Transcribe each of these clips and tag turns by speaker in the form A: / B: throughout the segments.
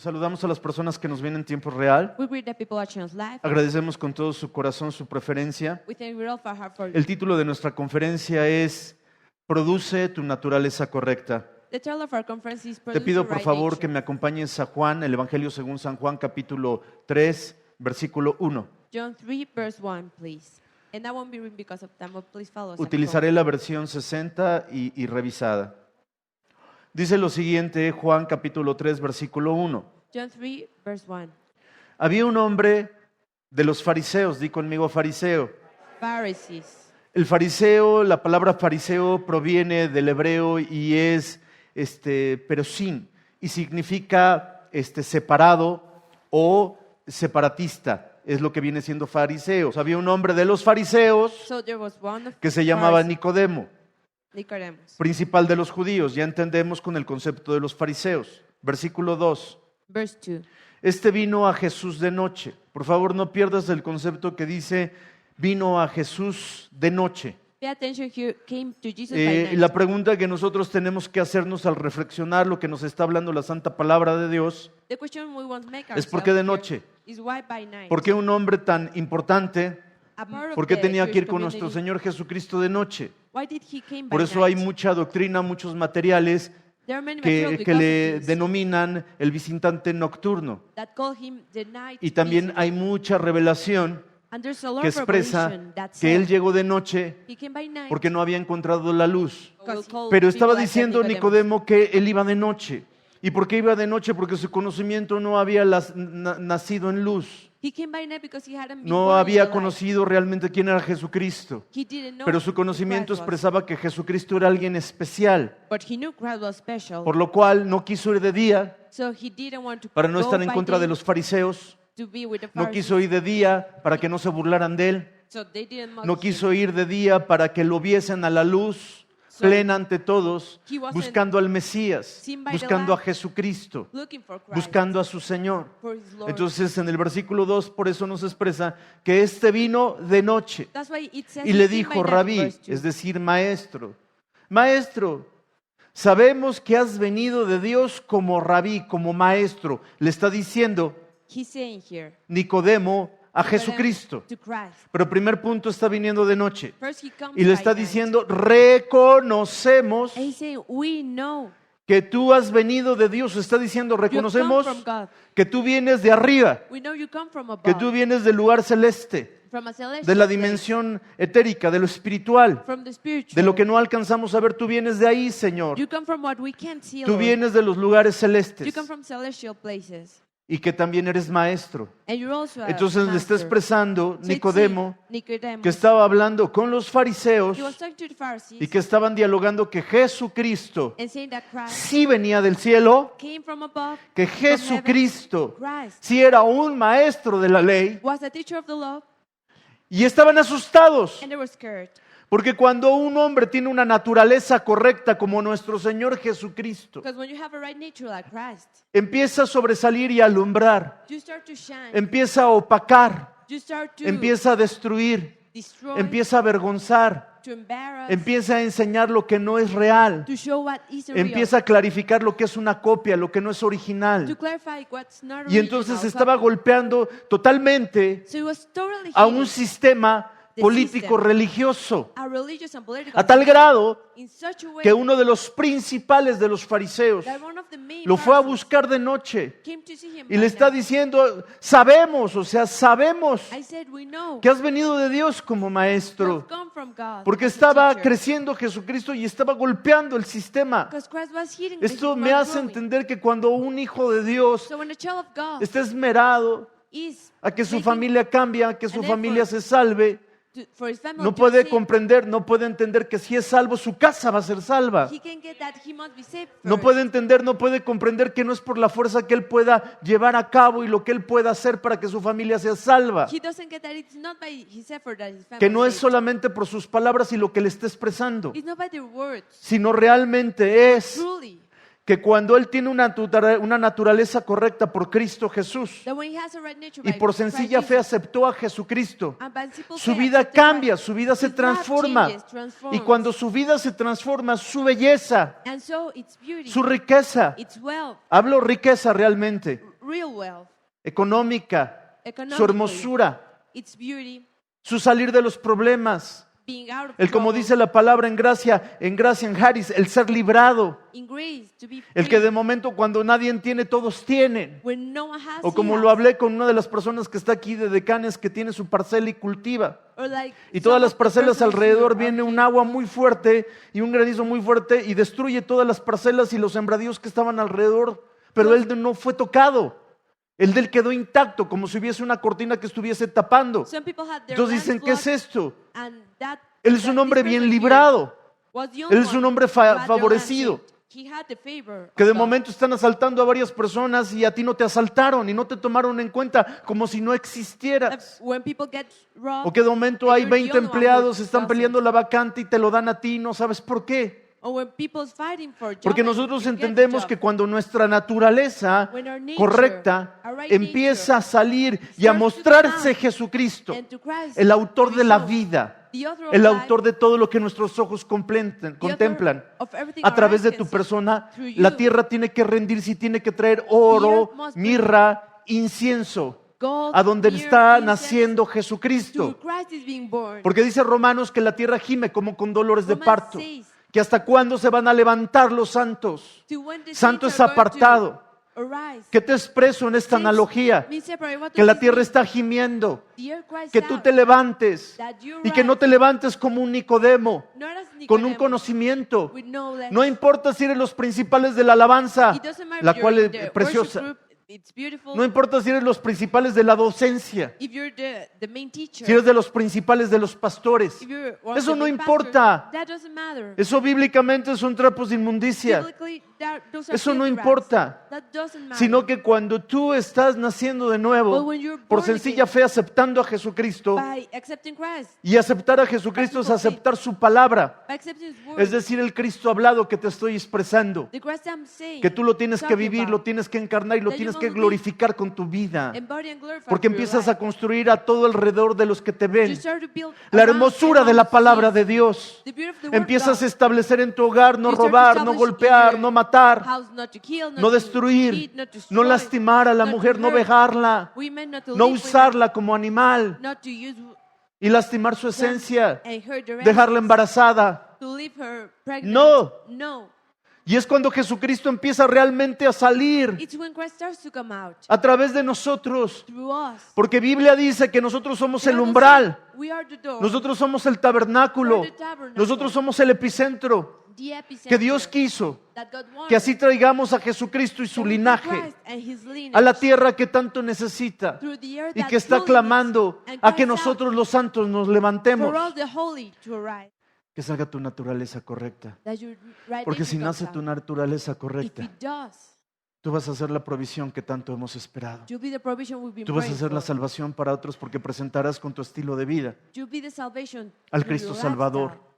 A: Saludamos a las personas que nos ven en tiempo real.
B: We greet the people watching us live.
A: Agradecemos con todo su corazón su preferencia.
B: We thank you all for our heart.
A: El título de nuestra conferencia es Produce tu naturaleza correcta.
B: The title of our conference is
A: Te
B: Produce
A: pido
B: the
A: por
B: Right
A: favor
B: Nature.
A: que me acompañes a Juan, el Evangelio según San Juan, capítulo 3, versículo 1.
B: John 3, verse 1, please. And I won't be reading because of time, but please follow us.
A: Utilizaré la versión 60 y revisada. Dice lo siguiente, Juan capítulo 3, versículo 1.
B: John 3, verse 1.
A: Había un hombre de los fariseos, di conmigo fariseo.
B: Pharisees.
A: El fariseo, la palabra fariseo proviene del hebreo y es perosín y significa separado o separatista. Es lo que viene siendo fariseo. Había un hombre de los fariseos
B: So there was one of
A: que se llamaba
B: Pharisees,
A: Nicodemo,
B: Nicodemus.
A: principal de los judíos. Ya entendemos con el concepto de los fariseos. Versículo 2.
B: Verse 2.
A: Este vino a Jesús de noche. Por favor, no pierdas el concepto que dice vino a Jesús de noche.
B: Pay attention here. Came to Jesus by night.
A: La pregunta que nosotros tenemos que hacernos al reflexionar lo que nos está hablando la santa palabra de Dios
B: The question we want to make
A: es ¿por qué de
B: ourselves
A: noche?
B: here is why by night?
A: ¿Por qué un hombre tan importante?
B: A part of
A: ¿Por qué
B: the
A: tenía que
B: Jewish
A: ir con nuestro
B: community,
A: Señor Jesucristo de noche?
B: why did he came by
A: Por eso hay
B: night?
A: mucha doctrina, muchos materiales
B: There are many materials
A: que
B: because
A: le
B: of this
A: denominan el visitante nocturno.
B: that call him the night
A: Y también
B: visitor.
A: hay mucha revelación
B: And there's a lot
A: que
B: of
A: expresa
B: revelation that
A: que él
B: says
A: llegó de noche
B: he came by night
A: porque no había encontrado la luz.
B: because he-
A: Pero
B: people
A: estaba
B: like
A: diciendo
B: Nicodemus.
A: Nicodemo que él iba de noche. ¿Y por qué iba de noche? Porque su conocimiento no había nacido en luz.
B: He came by night because he hadn't been
A: No
B: born in
A: había
B: the light.
A: conocido realmente quién era Jesucristo.
B: He didn't know
A: Pero su
B: who
A: conocimiento
B: Christ was,
A: expresaba que Jesucristo era alguien especial.
B: but he knew Christ was special.
A: Por lo cual no quiso ir de día
B: So he didn't want to
A: para no
B: go
A: estar en
B: by
A: contra de
B: day
A: los fariseos.
B: to be with the
A: No
B: Pharisees.
A: quiso ir de día para que no se burlaran de él.
B: So they didn't mock
A: No
B: him.
A: quiso ir de día para que lo viesen a la luz plena ante todos,
B: he wasn't
A: buscando al Mesías,
B: seen by the
A: buscando a
B: light,
A: Jesucristo,
B: Looking for Christ,
A: buscando a su Señor.
B: for his Lord.
A: Entonces en el versículo 2 por eso nos expresa que este vino de noche
B: That's why it says
A: y
B: he
A: le
B: came
A: dijo
B: by night,
A: rabí,
B: verse 2.
A: es decir, maestro, maestro, sabemos que has venido de Dios como rabí, como maestro. Le está diciendo
B: He's saying here
A: Nicodemo a Jesucristo.
B: to Christ.
A: Pero el primer punto está viniendo de noche.
B: First he comes
A: Y le
B: by
A: está
B: night.
A: diciendo, reconocemos
B: And he's saying, we know
A: que tú has venido de Dios. Está diciendo,
B: you have come
A: reconocemos
B: from God.
A: que tú vienes de arriba,
B: We know you come from above,
A: que tú vienes del lugar celeste,
B: from a celestial
A: de la
B: place,
A: dimensión etérica, de lo espiritual,
B: from the spiritual.
A: de lo que no alcanzamos a ver. Tú vienes de ahí, Señor.
B: You come from what we can't see,
A: Tú
B: Lord.
A: vienes de los lugares
B: You
A: celestes
B: come from celestial places.
A: y que también eres maestro.
B: And you're also a
A: Entonces le está
B: master.
A: expresando
B: So it's
A: Nicodemo
B: Nicodemus.
A: que estaba hablando con los fariseos
B: He was talking to the Pharisees
A: y que estaban dialogando que Jesucristo
B: and saying that Christ
A: sí venía del cielo,
B: came from above,
A: que
B: from heaven.
A: Jesucristo
B: Christ
A: sí era un maestro de la ley,
B: was a teacher of the law,
A: y estaban asustados,
B: and they were scared.
A: porque cuando un hombre tiene una naturaleza correcta como nuestro Señor Jesucristo,
B: Because when you have a right nature like Christ,
A: empieza a sobresalir y a alumbrar,
B: you start to shine.
A: empieza a opacar,
B: You start to
A: empieza a destruir,
B: destroy,
A: empieza a avergonzar,
B: to embarrass,
A: empieza a enseñar lo que no es real,
B: to show what isn't
A: empieza a clarificar lo que es una copia, lo que no es
B: real, to
A: original.
B: clarify what's not
A: Y entonces
B: original,
A: estaba
B: copy.
A: golpeando totalmente
B: So it was totally
A: a
B: hitting
A: un sistema
B: the
A: político
B: system,
A: religioso,
B: a religious and political
A: a tal
B: system,
A: grado
B: in such a way
A: que uno de los principales de los fariseos
B: that one of the main
A: lo fue a
B: Pharisees
A: buscar de noche
B: came to see him
A: y
B: by
A: le está
B: night.
A: diciendo, sabemos
B: I said, we know
A: que has venido de Dios como
B: you
A: maestro,
B: have come from God
A: porque
B: as a
A: estaba
B: teacher.
A: creciendo Jesucristo y estaba golpeando el sistema.
B: Because Christ was hitting the
A: Esto
B: human
A: me hace
B: growing.
A: entender que cuando un hijo de Dios
B: So when a child of God
A: está esmerado
B: is
A: a que su
B: making
A: familia cambie, a que su
B: an
A: familia
B: effort
A: se salve,
B: for his family
A: no
B: to
A: puede
B: save,
A: comprender, no puede entender que si es salvo, su casa va a ser salva.
B: he can get that he must be saved
A: No
B: first.
A: puede entender, no puede comprender que no es por la fuerza que él pueda llevar a cabo y lo que él pueda hacer para que su familia sea salva.
B: He doesn't get that it's not by his effort that his family
A: Que no es
B: saved.
A: solamente por sus palabras y lo que le está expresando,
B: It's not by their words.
A: sino realmente es
B: Truly,
A: que cuando él tiene una naturaleza correcta por Cristo Jesús
B: that when he has a right nature
A: y
B: by
A: por
B: Christ
A: sencilla fe
B: Jesus,
A: aceptó a Jesucristo,
B: and by simple
A: su
B: faith
A: vida
B: accepted
A: cambia,
B: Christ,
A: su vida se
B: his life
A: transforma.
B: changes, transforms.
A: Y cuando su vida se transforma, su belleza,
B: And so it's beauty,
A: su riqueza,
B: it's wealth,
A: hablo riqueza realmente,
B: real wealth,
A: económica, su
B: economically,
A: hermosura,
B: its beauty,
A: su salir de los problemas,
B: being out of
A: el, como
B: trouble,
A: dice la palabra en Gracia, en Haris, el ser librado,
B: in grace, to be
A: el que
B: free.
A: de momento cuando nadie tiene, todos tienen.
B: When no one has,
A: O como
B: he
A: lo
B: has.
A: hablé con una de las personas que está aquí de Decanes, que tiene su parcela y cultiva.
B: Or like
A: Y todas
B: some
A: las
B: of the
A: parcelas
B: persons
A: alrededor
B: here
A: viene
B: are
A: un
B: here.
A: agua muy fuerte y un granizo muy fuerte y destruye todas las parcelas y los sembradíos que estaban alrededor. Pero él no fue tocado. El de él quedó intacto, como si hubiese una cortina que estuviese tapando.
B: Some people had their
A: Entonces dicen,
B: lands
A: ¿qué es
B: blocked,
A: esto?
B: and that-
A: Él es un
B: that
A: hombre
B: this
A: bien
B: person here
A: librado,
B: was the only
A: él es un
B: one
A: hombre
B: who had their
A: favorecido,
B: land saved. He had the favor
A: que
B: of
A: de
B: God.
A: momento están asaltando a varias personas y a ti no te asaltaron y no te tomaron en cuenta como si no existieras.
B: When people get robbed,
A: O que de momento
B: and
A: hay
B: you're the
A: 20
B: only one who
A: empleados, están
B: doesn't.
A: peleando la vacante y te lo dan a ti y no sabes por qué.
B: Or when people's fighting for a job
A: Porque
B: and
A: nosotros
B: you get the
A: entendemos
B: job.
A: que cuando nuestra naturaleza
B: When our nature,
A: correcta
B: our right
A: empieza a
B: nature
A: salir y a
B: starts to
A: mostrarse
B: come
A: Jesucristo,
B: and to Christ,
A: el autor
B: to
A: de
B: be
A: la
B: shown,
A: vida,
B: the author of
A: el
B: life,
A: autor de todo lo que nuestros ojos contemplan.
B: of everything
A: A
B: our
A: través
B: eyes
A: de
B: can
A: tu
B: see,
A: persona,
B: through
A: la
B: you,
A: tierra tiene que rendirse y tiene que traer oro,
B: earth must bring
A: mirra, incienso,
B: gold,
A: a donde
B: myrrh,
A: está
B: incense,
A: naciendo
B: to
A: Jesucristo.
B: Christ is being born.
A: Porque dice Romanos que la tierra gime como con dolores de
B: Romans
A: parto.
B: says,
A: Que hasta cuándo se van a levantar los santos.
B: to when the
A: Santo
B: saints
A: es
B: are going to
A: apartado.
B: arise.
A: ¿Qué te expreso en esta
B: Saints
A: analogía?
B: means separate. What
A: Que
B: does
A: la
B: this
A: tierra
B: mean?
A: está gimiendo.
B: The earth cries
A: Que tú
B: out,
A: te levantes.
B: that you
A: Y que no
B: rise,
A: te levantes como un Nicodemo,
B: not as
A: con un
B: Nicodemus,
A: conocimiento.
B: with knowledge.
A: No importa si eres los principales de la alabanza,
B: It doesn't matter
A: la
B: if
A: cual
B: you're
A: es
B: in the
A: preciosa.
B: worship group, it's beautiful.
A: No importa si eres los principales de la docencia,
B: If you're the main teacher,
A: si eres de los principales de los pastores.
B: if you're one of
A: Eso
B: the
A: no
B: main
A: importa.
B: pastors, that doesn't matter.
A: Eso bíblicamente son trapos de inmundicia.
B: Biblically, those are
A: Eso no
B: filthy rags.
A: importa.
B: That doesn't matter.
A: Sino que cuando tú estás naciendo de
B: But
A: nuevo,
B: when you're
A: por
B: born
A: sencilla
B: again,
A: fe aceptando a Jesucristo,
B: by accepting Christ,
A: y aceptar a Jesucristo es aceptar su palabra.
B: by accepting His word,
A: Es decir, el Cristo hablado que te estoy expresando,
B: the Christ I'm saying,
A: que tú lo tienes que
B: talking
A: vivir,
B: about,
A: lo tienes que encarnar y lo
B: that you
A: tienes que
B: must
A: glorificar con tu vida.
B: embody and glorify
A: Porque
B: through your
A: empiezas a
B: life.
A: construir a todo alrededor de los que te
B: You
A: ven
B: start to build
A: la
B: around
A: hermosura de la
B: everyone who
A: palabra
B: sees
A: de Dios.
B: the beauty of the word of
A: Empiezas a
B: God.
A: establecer en tu hogar no
B: You start to
A: robar, no
B: establish in
A: golpear,
B: your
A: no matar,
B: house not to kill, not
A: no
B: to
A: destruir,
B: cheat, not to
A: no
B: destroy,
A: lastimar a la
B: not to
A: mujer, no
B: hurt
A: vejarla,
B: women, not to
A: no
B: leave
A: usarla como animal
B: women, not to use
A: y lastimar su
B: them
A: esencia,
B: and hurt their
A: dejarla
B: essence,
A: embarazada.
B: to leave her pregnant.
A: No.
B: No.
A: Y es cuando Jesucristo empieza realmente a salir
B: It's when Christ starts to come out
A: a través de nosotros.
B: through us.
A: Porque Biblia dice que nosotros somos
B: The
A: el
B: Bible
A: umbral,
B: says we are the door,
A: nosotros somos el tabernáculo,
B: We're the tabernacle.
A: nosotros somos el epicentro
B: the epicenter
A: que Dios quiso,
B: that God wanted,
A: que así traigamos a Jesucristo y su
B: that we bring
A: linaje
B: Christ and His lineage
A: a la tierra que tanto necesita
B: through the earth
A: y
B: that
A: que está
B: truly
A: clamando
B: needs, and
A: a que
B: cries out
A: nosotros los santos nos
B: for
A: levantemos.
B: all the holy to arise.
A: Que salga tu naturaleza correcta.
B: That your right
A: Porque
B: nature
A: si
B: comes
A: nace
B: out.
A: tu naturaleza
B: If
A: correcta,
B: it does,
A: tú vas a hacer la provisión que tanto hemos esperado.
B: you'll be the provision we've been
A: Tú vas a
B: praying
A: hacer la
B: for.
A: salvación para otros porque presentarás con tu estilo de vida
B: You'll be the salvation
A: al
B: through
A: Cristo
B: your
A: Salvador,
B: lifestyle,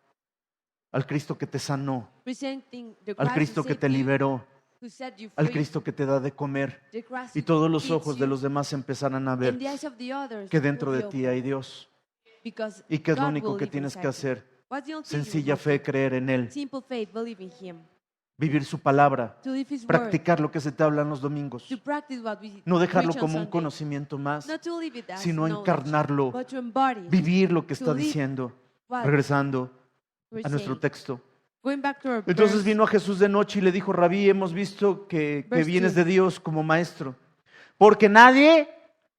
A: al Cristo que te sanó,
B: presenting the
A: al
B: Christ
A: Cristo
B: who
A: que
B: saved
A: te
B: you,
A: liberó,
B: who set you
A: al
B: free,
A: Cristo que te da de comer.
B: the Christ
A: Y
B: who
A: todos los
B: feeds
A: ojos de
B: you,
A: los demás empezarán a
B: and
A: ver
B: the eyes of the others
A: que dentro
B: will
A: de
B: be
A: ti
B: open,
A: hay Dios.
B: because
A: ¿Y qué es lo
B: God
A: único
B: will
A: que
B: live
A: tienes que
B: inside you.
A: hacer?
B: What's the only thing you
A: Sencilla
B: must
A: fe,
B: do?
A: creer en Él,
B: Simple faith, believe in Him,
A: vivir su palabra,
B: to live His word,
A: practicar lo que se te habla en los domingos.
B: to practice what we
A: No dejarlo
B: preach on
A: como un
B: Sunday.
A: conocimiento más,
B: Not to live it as
A: sino
B: knowledge,
A: encarnarlo,
B: but to embody it,
A: vivir lo que está
B: to live
A: diciendo.
B: what
A: Regresando
B: we're
A: a nuestro
B: saying.
A: texto.
B: Going back to our
A: Entonces
B: verse,
A: vino a Jesús de noche y le dijo, Rabí, hemos visto que
B: Verse
A: vienes
B: 2.
A: de Dios como maestro, porque nadie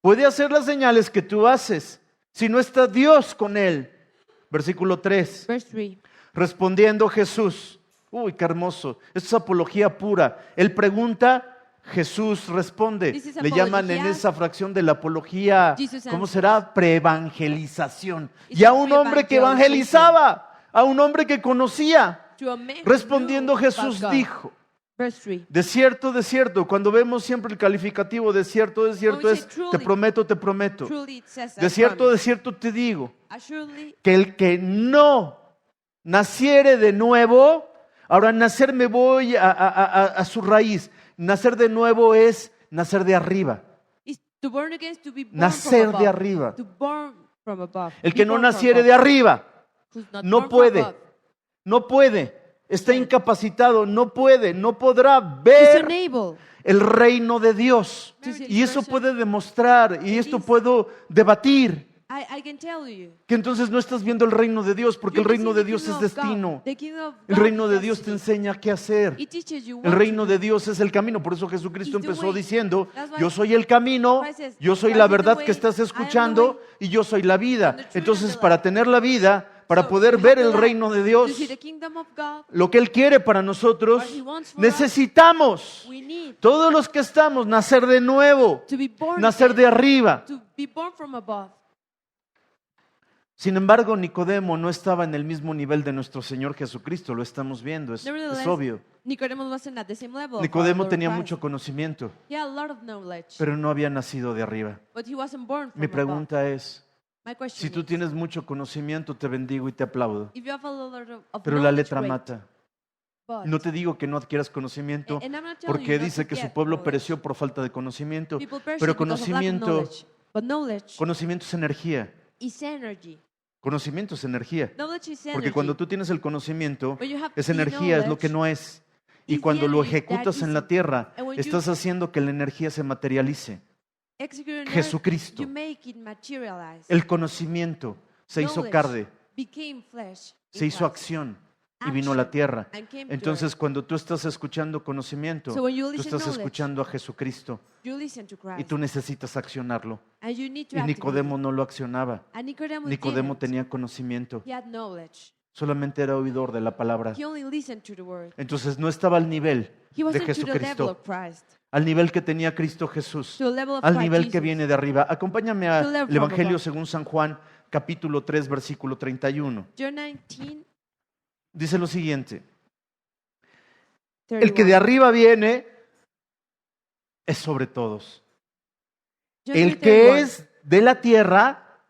A: puede hacer las señales que tú haces si no está Dios con él. Versículo 3.
B: verse 3.
A: Respondiendo Jesús, uy, qué hermoso, esto es apología pura. Él pregunta, Jesús responde.
B: This is
A: Le llaman en
B: apología.
A: esa fracción de la apología,
B: Jesus
A: ¿cómo
B: answers.
A: será? Preevangelización.
B: It's
A: Y a
B: a
A: un hombre que
B: pre-evangelization.
A: evangelizaba, a un hombre que conocía.
B: To a man who
A: Respondiendo
B: knew about
A: Jesús
B: God.
A: dijo,
B: Verse 3.
A: de cierto, cuando vemos siempre el calificativo de cierto
B: When we say
A: es,
B: truly,
A: te prometo.
B: Truly it says
A: De cierto te digo,
B: Assuredly,
A: que el que no naciere de nuevo, ahora nacer me voy a su raíz, nacer de nuevo es nacer de arriba,
B: is to born again is to be born
A: nacer
B: from
A: de
B: above.
A: arriba.
B: To born from above.
A: El
B: Be
A: que no
B: born from
A: naciere
B: above.
A: de arriba,
B: Who's not
A: no
B: born from
A: puede,
B: above
A: no puede, está incapacitado, no puede, no podrá
B: is
A: ver
B: unable
A: el reino de Dios. Y eso puede demostrar, y esto puedo debatir,
B: I can tell you.
A: que entonces no estás viendo el reino de Dios, porque el reino de Dios es destino. El reino de Dios te enseña qué hacer. El reino de Dios es el camino. Por eso Jesucristo empezó diciendo, yo soy el camino, yo soy la verdad que estás escuchando y yo soy la vida. Entonces, para tener la vida, para poder ver el reino de Dios, lo que Él quiere para nosotros, necesitamos, todos los que estamos, nacer de nuevo, nacer de arriba. Sin embargo, Nicodemo no estaba en el mismo nivel de nuestro Señor Jesucristo, lo estamos viendo, es obvio. Nicodemo tenía mucho conocimiento, pero no había nacido de arriba. Mi pregunta es, si tú tienes mucho conocimiento, te bendigo y te aplaudo, pero la letra mata. No te digo que no adquieras conocimiento, porque dice que su pueblo pereció por falta de conocimiento, pero conocimiento es energía. Conocimiento es energía, porque cuando tú tienes el conocimiento, esa energía es lo que no es. Y cuando lo ejecutas en la tierra, estás haciendo que la energía se materialice. Jesucristo, el conocimiento se hizo carne, se hizo acción y vino a la tierra. Entonces, cuando tú estás escuchando conocimiento, tú estás escuchando a Jesucristo y tú necesitas accionarlo. Y Nicodemo no lo accionaba. Nicodemo tenía conocimiento, solamente era oidor de la palabra. Entonces no estaba al nivel de Jesucristo, al nivel que tenía Cristo Jesús, al nivel que viene de arriba. Acompáñame al Evangelio según San Juan, capítulo 3, versículo 31. Dice lo siguiente: el que de arriba viene es sobre todos. El que es de la tierra,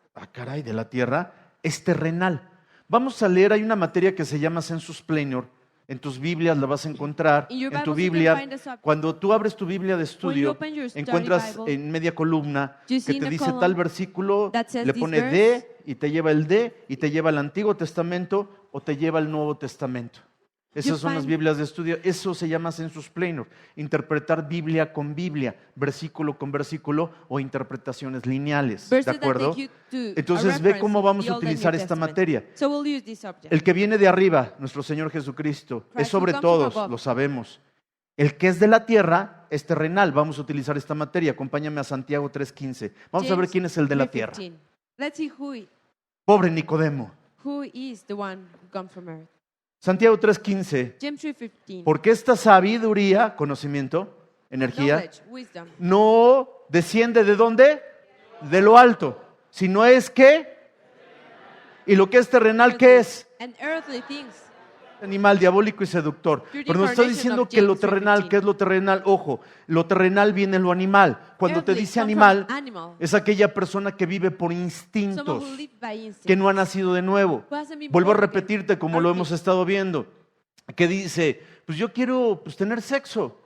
A: de la tierra, es terrenal. Vamos a leer, hay una materia que se llama Sensus Plenior. En tus Biblias la vas a encontrar. En tu Biblia, cuando tú abres tu Biblia de estudio, encuentras en media columna que te dice tal versículo, le pone D y te lleva el D y te lleva al Antiguo Testamento o te lleva al Nuevo Testamento. Esas son las Biblias de estudio. Eso se llama Sensus Plenior. Interpretar Biblia con Biblia, versículo con versículo o interpretaciones lineales. ¿De acuerdo? Entonces ve cómo vamos a utilizar esta materia. El que viene de arriba, nuestro Señor Jesucristo, es sobre todos, lo sabemos. El que es de la tierra es terrenal. Vamos a utilizar esta materia. Acompáñame a Santiago 3:15. Vamos a ver quién es el de la tierra. Pobre Nicodemo. Santiago 3:15. Porque esta sabiduría, conocimiento, energía, no desciende ¿de dónde? De lo alto, sino es que, y lo que es terrenal, ¿qué es? Animal, diabólico y seductor. Pero nos está diciendo que lo terrenal, ¿qué es lo terrenal? Ojo, lo terrenal viene en lo animal. Cuando te dice animal, es aquella persona que vive por instintos, que no ha nacido de nuevo. Vuelvo a repetirte como lo hemos estado viendo, que dice, pues yo quiero tener sexo.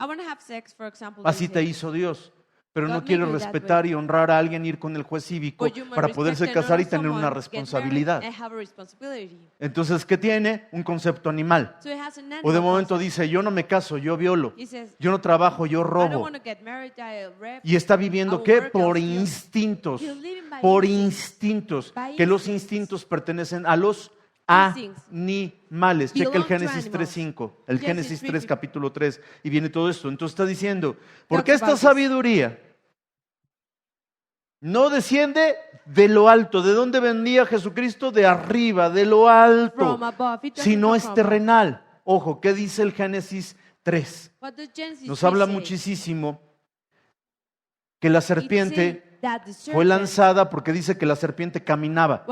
A: Así te hizo Dios. Pero no quiere respetar y honrar a alguien, ir con el juez cívico para poderse casar y tener una responsabilidad. Entonces, ¿qué tiene? Un concepto animal. O de momento dice, yo no me caso, yo violo. Yo no trabajo, yo robo. Y está viviendo, ¿qué? Por instintos. Por instintos. Que los instintos pertenecen a los animales. Checa el Génesis 3:5, el Génesis 3, capítulo 3, y viene todo esto. Entonces está diciendo, ¿por qué esta sabiduría no desciende de lo alto? ¿De dónde venía Jesucristo? De arriba, de lo alto, si no es terrenal. Ojo, ¿qué dice el Génesis 3? Nos habla muchísimo que la serpiente fue lanzada porque dice que la serpiente caminaba.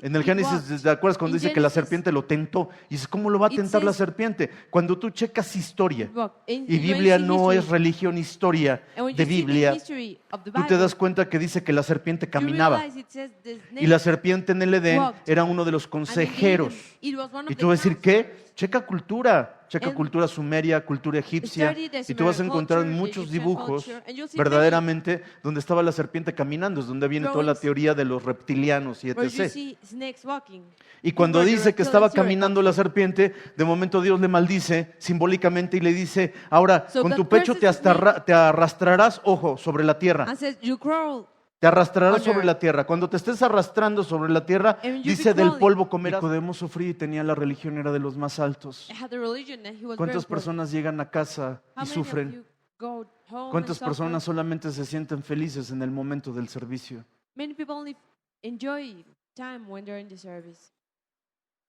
A: En el Génesis, ¿te acuerdas cuando dice que la serpiente lo tentó? Y dices, ¿cómo lo va a tentar la serpiente? Cuando tú checas historia, y Biblia no es religión, historia de Biblia, tú te das cuenta que dice que la serpiente caminaba. Y la serpiente en el Edén era uno de los consejeros. Y tú vas a decir, ¿qué? checa
B: And
A: cultura sumeria, cultura egipcia,
B: study the
A: y tú vas a
B: Sumerian
A: encontrar
B: culture, the
A: muchos
B: Egyptian
A: dibujos
B: culture, and you'll see
A: verdaderamente donde estaba la serpiente caminando, es donde viene toda la
B: drawings
A: teoría de los reptilianos y
B: where you
A: etc.
B: see snakes walking.
A: Y cuando
B: where the
A: dice que
B: reptilians
A: estaba
B: here come
A: caminando la
B: from.
A: serpiente, de momento Dios le maldice simbólicamente y le dice, ahora
B: So
A: con
B: God
A: tu pecho
B: curses
A: te arrastrarás, ojo, sobre la tierra.
B: And says, you crawl.
A: Te arrastrarás
B: Honor.
A: sobre la tierra. Cuando te estés arrastrando sobre la tierra,
B: And you
A: dice
B: be
A: del
B: crawling.
A: polvo comerás. Nicodemo sufría y tenía la religión, era de los más altos.
B: Had the religion and he was very
A: ¿Cuántas
B: important.
A: personas llegan a casa
B: How
A: y
B: many of
A: sufren?
B: you go home
A: ¿Cuántas
B: and suffer?
A: personas solamente se sienten felices en el momento del servicio?
B: Many people only enjoy time when they're in the service.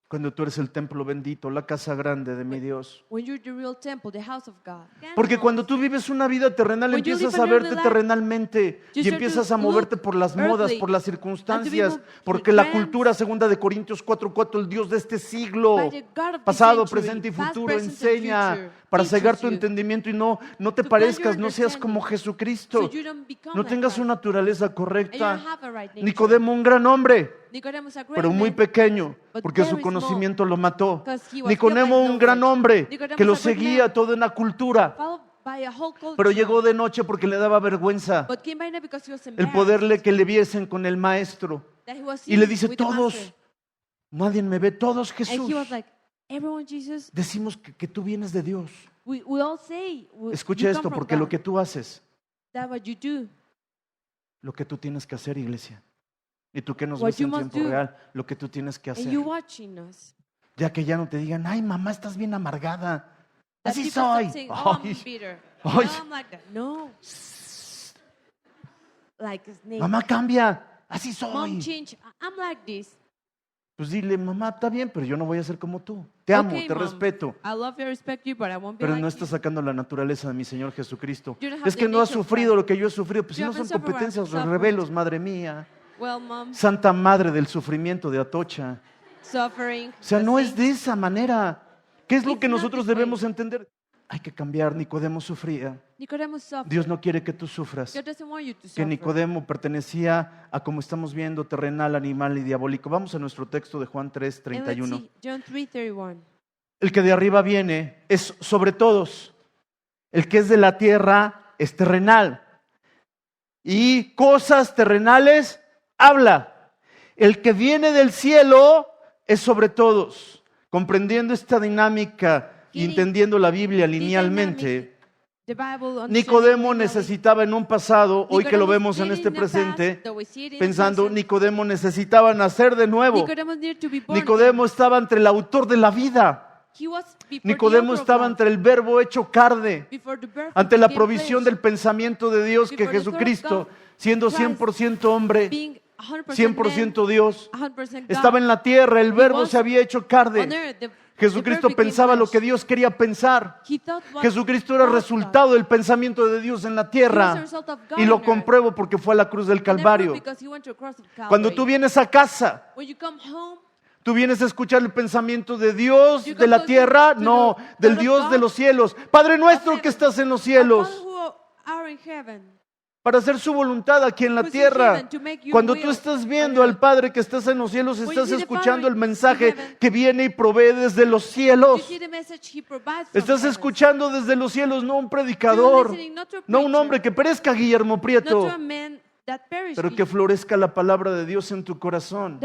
A: Cuando tú eres el templo bendito, la casa grande de mi Dios.
B: When you're the real temple, the house of God.
A: Porque cuando tú vives una vida terrenal,
B: When you
A: empiezas
B: live
A: a
B: an
A: verte
B: earthly life,
A: terrenalmente
B: you
A: y
B: start
A: empiezas
B: to
A: a moverte
B: look
A: por las modas,
B: earthly,
A: por las
B: and
A: circunstancias,
B: to be moved
A: porque
B: with
A: la
B: trends.
A: cultura, segunda de Corintios 4:4, el Dios de este siglo,
B: By the God of the
A: pasado,
B: century,
A: presente y
B: past,
A: futuro,
B: present, and
A: enseña
B: future,
A: para
B: teaches
A: cegar tu
B: you
A: entendimiento y no te
B: to
A: parezcas,
B: blind
A: no
B: your
A: seas como
B: understanding,
A: Jesucristo,
B: so you don't become
A: no
B: like
A: tengas
B: God,
A: una naturaleza
B: and you don't
A: correcta.
B: have a right nature.
A: Nicodemo, un gran hombre,
B: Nicodemus, a great
A: pero muy
B: man,
A: pequeño,
B: but
A: porque
B: very
A: su
B: small,
A: conocimiento lo mató.
B: 'cause he was
A: Nicodemo,
B: filled by
A: un gran
B: knowledge.
A: hombre,
B: Nicodemus,
A: que lo
B: a great
A: seguía
B: man,
A: toda una cultura,
B: followed by a whole culture,
A: pero llegó de noche porque le daba vergüenza
B: but came by night because he was
A: el
B: embarrassed
A: poderle que le viesen con el maestro.
B: that he was
A: Y le
B: seen
A: dice,
B: with the
A: todos,
B: master.
A: nadie me ve, todos
B: And
A: Jesús.
B: he was like, everyone, Jesus,
A: Decimos que tú vienes de Dios.
B: we all say,
A: Escucha
B: you
A: esto,
B: come from
A: porque lo
B: God.
A: que tú haces,
B: That's what you do.
A: lo que tú tienes que hacer, iglesia. Y tú que nos
B: What
A: ves
B: you
A: en
B: must
A: tiempo
B: do.
A: real, lo que tú tienes que
B: And
A: hacer.
B: you watching us.
A: Ya que ya no te digan, ay mamá, estás bien amargada.
B: That
A: Así
B: people stop
A: soy.
B: saying, oh,
A: Ay,
B: I'm bitter.
A: ay.
B: No, I'm like that. No. Like a snake.
A: mamá, cambia. Así
B: Mom,
A: soy.
B: change. I'm like this.
A: Pues dile, mamá, está bien, pero yo no voy a ser como tú. Te amo,
B: Okay,
A: te
B: Mom.
A: respeto.
B: I love you, respect you, but I won't be
A: Pero
B: like
A: no
B: you.
A: estás sacando la naturaleza de mi Señor Jesucristo.
B: You don't have
A: Es que
B: the
A: no has
B: nature of
A: sufrido
B: Christ.
A: lo que yo he sufrido. Pues si
B: You
A: no son
B: haven't suffered what I've
A: competencias, los
B: suffered.
A: revelos, madre mía.
B: Well, Mom,
A: Santa Madre del Sufrimiento de Atocha.
B: suffering.
A: O sea,
B: the
A: no es
B: things-
A: de esa manera. ¿Qué es lo
B: It's
A: que
B: not
A: nosotros
B: this way.
A: debemos entender? Hay que cambiar. Nicodemo sufría.
B: Nicodemus suffered.
A: Dios no quiere que tú sufras.
B: God doesn't want you to
A: Que
B: suffer.
A: Nicodemo pertenecía a, como estamos viendo, terrenal, animal y diabólico. Vamos a nuestro texto de Juan
B: And let's
A: 3:31.
B: see, John 3:31.
A: El que de arriba viene es sobre todos. El que es de la tierra es terrenal. Y cosas terrenales habla. El que viene del cielo es sobre todos. Comprendiendo esta dinámica y entendiendo la Biblia linealmente,
B: The Bible,
A: Nicodemo necesitaba en un pasado, hoy que lo vemos en este presente, pensando, Nicodemo necesitaba nacer de nuevo. Nicodemo estaba entre el autor de la vida. Nicodemo estaba entre el verbo hecho carne, ante la provisión del pensamiento de Dios que Jesucristo, siendo 100% hombre, 100% Dios, estaba en la tierra, el verbo se había hecho carne. Jesucristo pensaba lo que Dios quería pensar. Jesucristo era resultado del pensamiento de Dios en la tierra. Y lo compruebo porque fue a la cruz del Calvario. Cuando tú vienes a casa, ¿tú vienes a escuchar el pensamiento de Dios de la tierra? No, del Dios de los cielos. Padre nuestro que estás en los cielos, para hacer su voluntad aquí en la tierra. Cuando tú estás viendo al Padre que estás en los cielos, estás escuchando el mensaje que viene y provee desde los cielos. Estás escuchando desde los cielos, no un predicador, no un hombre que perezca, Guillermo Prieto, pero que florezca la palabra de Dios en tu corazón.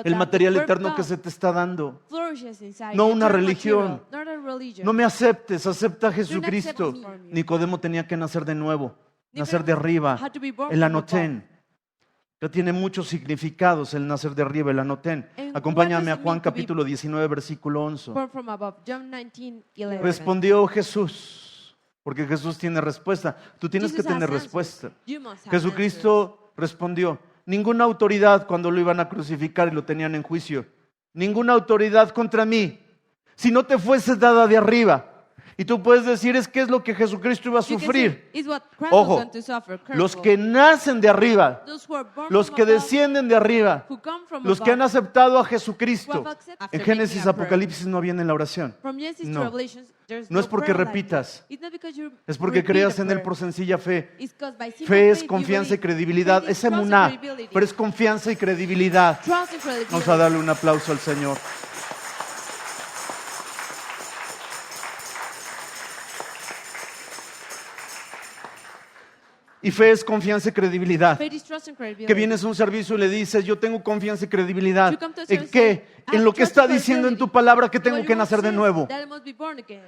A: El material eterno que se te está dando. No una religión. No me aceptes, acepta a Jesucristo. Nicodemo tenía que nacer de nuevo, nacer de arriba, el anotén. Ya tiene muchos significados el nacer de arriba, el anotén. Acompáñame a Juan capítulo 19, versículo 11. Respondió Jesús, porque Jesús tiene respuesta. Tú tienes que tener respuesta. Jesucristo respondió. Ninguna autoridad cuando lo iban a crucificar y lo tenían en juicio. Ninguna autoridad contra mí, si no te fuese dada de arriba. Y tú puedes decir, es que es lo que Jesucristo iba a sufrir. Ojo, los que nacen de arriba, los que descienden de arriba, los que han aceptado a Jesucristo. En Génesis, Apocalipsis no viene en la oración. No. No es porque repitas, es porque creas en Él por sencilla fe. Fe es confianza y credibilidad, es emuná, pero es confianza y credibilidad. Vamos a darle un aplauso al Señor. Y fe es confianza y credibilidad.
B: Faith is trust and credibility.
A: Que vienes a un servicio y le dices, yo tengo confianza y credibilidad.
B: You come to a
A: ¿En
B: service
A: qué?
B: and say,
A: En
B: "I
A: lo que
B: trust
A: está
B: and
A: diciendo en tu
B: credibility."
A: palabra que
B: What
A: tengo
B: your
A: que
B: word
A: nacer de
B: says,
A: nuevo.
B: that I must be born again.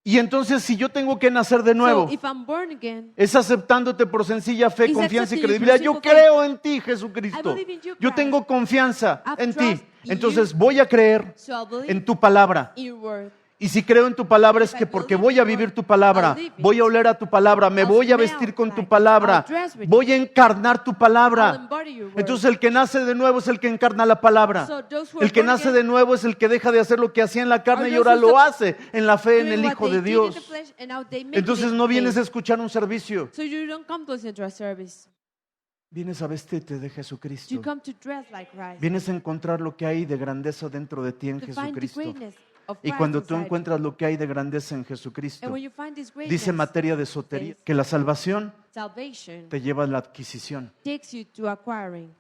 A: Y entonces, si yo tengo que nacer de nuevo,
B: So if I'm born again,
A: es aceptándote por sencilla fe,
B: Is
A: confianza y
B: accepting you
A: credibilidad.
B: for
A: Yo
B: simple faith.
A: creo en ti,
B: I
A: Jesucristo.
B: believe in you,
A: Yo
B: Christ.
A: tengo confianza
B: I have
A: en ti.
B: trust in
A: Entonces
B: you.
A: voy a creer
B: so I believe
A: en tu palabra.
B: in your word.
A: Y si creo en tu palabra es
B: If I
A: que porque
B: believe
A: voy a
B: in your
A: vivir
B: word,
A: tu palabra,
B: I'll live it.
A: voy a oler a tu palabra, me
B: I'll
A: voy a
B: smell
A: vestir con tu
B: like it.
A: palabra,
B: I'll dress with it.
A: voy a encarnar tu
B: I'll
A: palabra.
B: embody your word.
A: Entonces el que nace de nuevo es el que encarna la palabra.
B: So those who are
A: El que
B: born
A: nace
B: again
A: de nuevo es el que deja de hacer lo que hacía en la carne
B: are
A: y
B: those
A: ahora
B: who
A: lo
B: stop
A: hace en la fe en
B: doing
A: el
B: what
A: Hijo
B: they
A: de
B: did in the
A: Dios.
B: flesh, and now they make it
A: Entonces
B: in
A: no vienes a
B: faith.
A: escuchar un servicio,
B: So you don't come to listen to a service.
A: vienes a vestirte de
B: You
A: Jesucristo.
B: come to dress like Christ.
A: Vienes a encontrar lo que hay de grandeza dentro de ti en
B: To find the
A: Jesucristo.
B: greatness of
A: Y
B: Christ
A: cuando tú
B: inside you.
A: encuentras lo que hay de grandeza en Jesucristo,
B: And when you find this greatness,
A: dice en materia de sotería
B: says,
A: que la salvación
B: salvation
A: te lleva a la adquisición.
B: takes you to acquiring.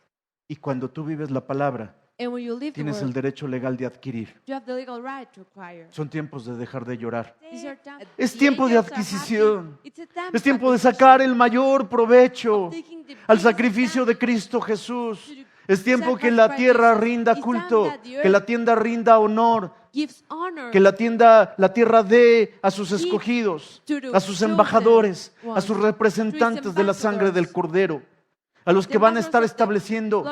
A: Y cuando tú vives la palabra,
B: And when you live the
A: tienes el
B: word,
A: derecho legal de adquirir.
B: you have the legal right to acquire.
A: Son tiempos de dejar de llorar.
B: These are times-
A: Es tiempo de
B: Angels are
A: adquisición.
B: happy. It's a time
A: Es
B: of
A: tiempo de
B: acquisition.
A: sacar el mayor provecho
B: Of taking the
A: al
B: biggest
A: sacrificio de
B: advantage
A: Cristo Jesús.
B: to the
A: Es tiempo que
B: sacrifice
A: la
B: Christ
A: tierra
B: Jesus.
A: rinda
B: It's
A: culto,
B: time that the
A: que la
B: earth
A: tienda rinda honor,
B: gives honor
A: que la tierra dé a sus escogidos, a sus embajadores, a sus representantes de la sangre del Cordero, a los que van a estar estableciendo,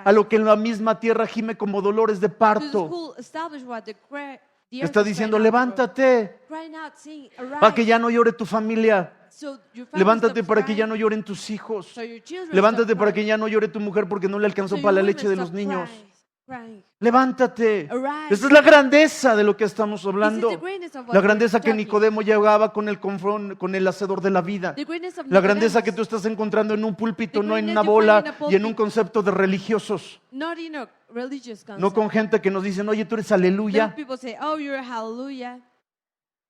A: a lo que en la misma tierra gime como dolores de
B: to the
A: parto.
B: school establish what the earth
A: Está
B: is
A: diciendo,
B: crying out for.
A: levántate,
B: Crying out, saying,
A: para que
B: "Arise."
A: ya no llore tu familia.
B: So your family
A: Levántate
B: stops
A: para que ya
B: crying,
A: no lloren tus hijos.
B: so your children
A: Levántate
B: stop
A: para
B: crying,
A: que ya no llore tu mujer porque no le alcanzó
B: so
A: para la
B: your
A: leche de
B: women
A: los
B: stop
A: niños.
B: crying.
A: Levántate.
B: Arise.
A: Esta es la grandeza de lo que estamos
B: This is
A: hablando.
B: the greatness of what
A: La
B: we're
A: grandeza que
B: talking.
A: Nicodemo llegaba con el hacedor de la vida.
B: The greatness of
A: La grandeza que
B: Nicodemus,
A: tú estás encontrando en un púlpito,
B: The
A: no en
B: greatness
A: una
B: you find
A: bola
B: in a
A: y en un
B: pulpit.
A: concepto de religiosos.
B: not in a religious concept.
A: No con gente que nos dicen, oye, tú eres
B: There
A: aleluya.
B: people say, "Oh, you're a hallelujah."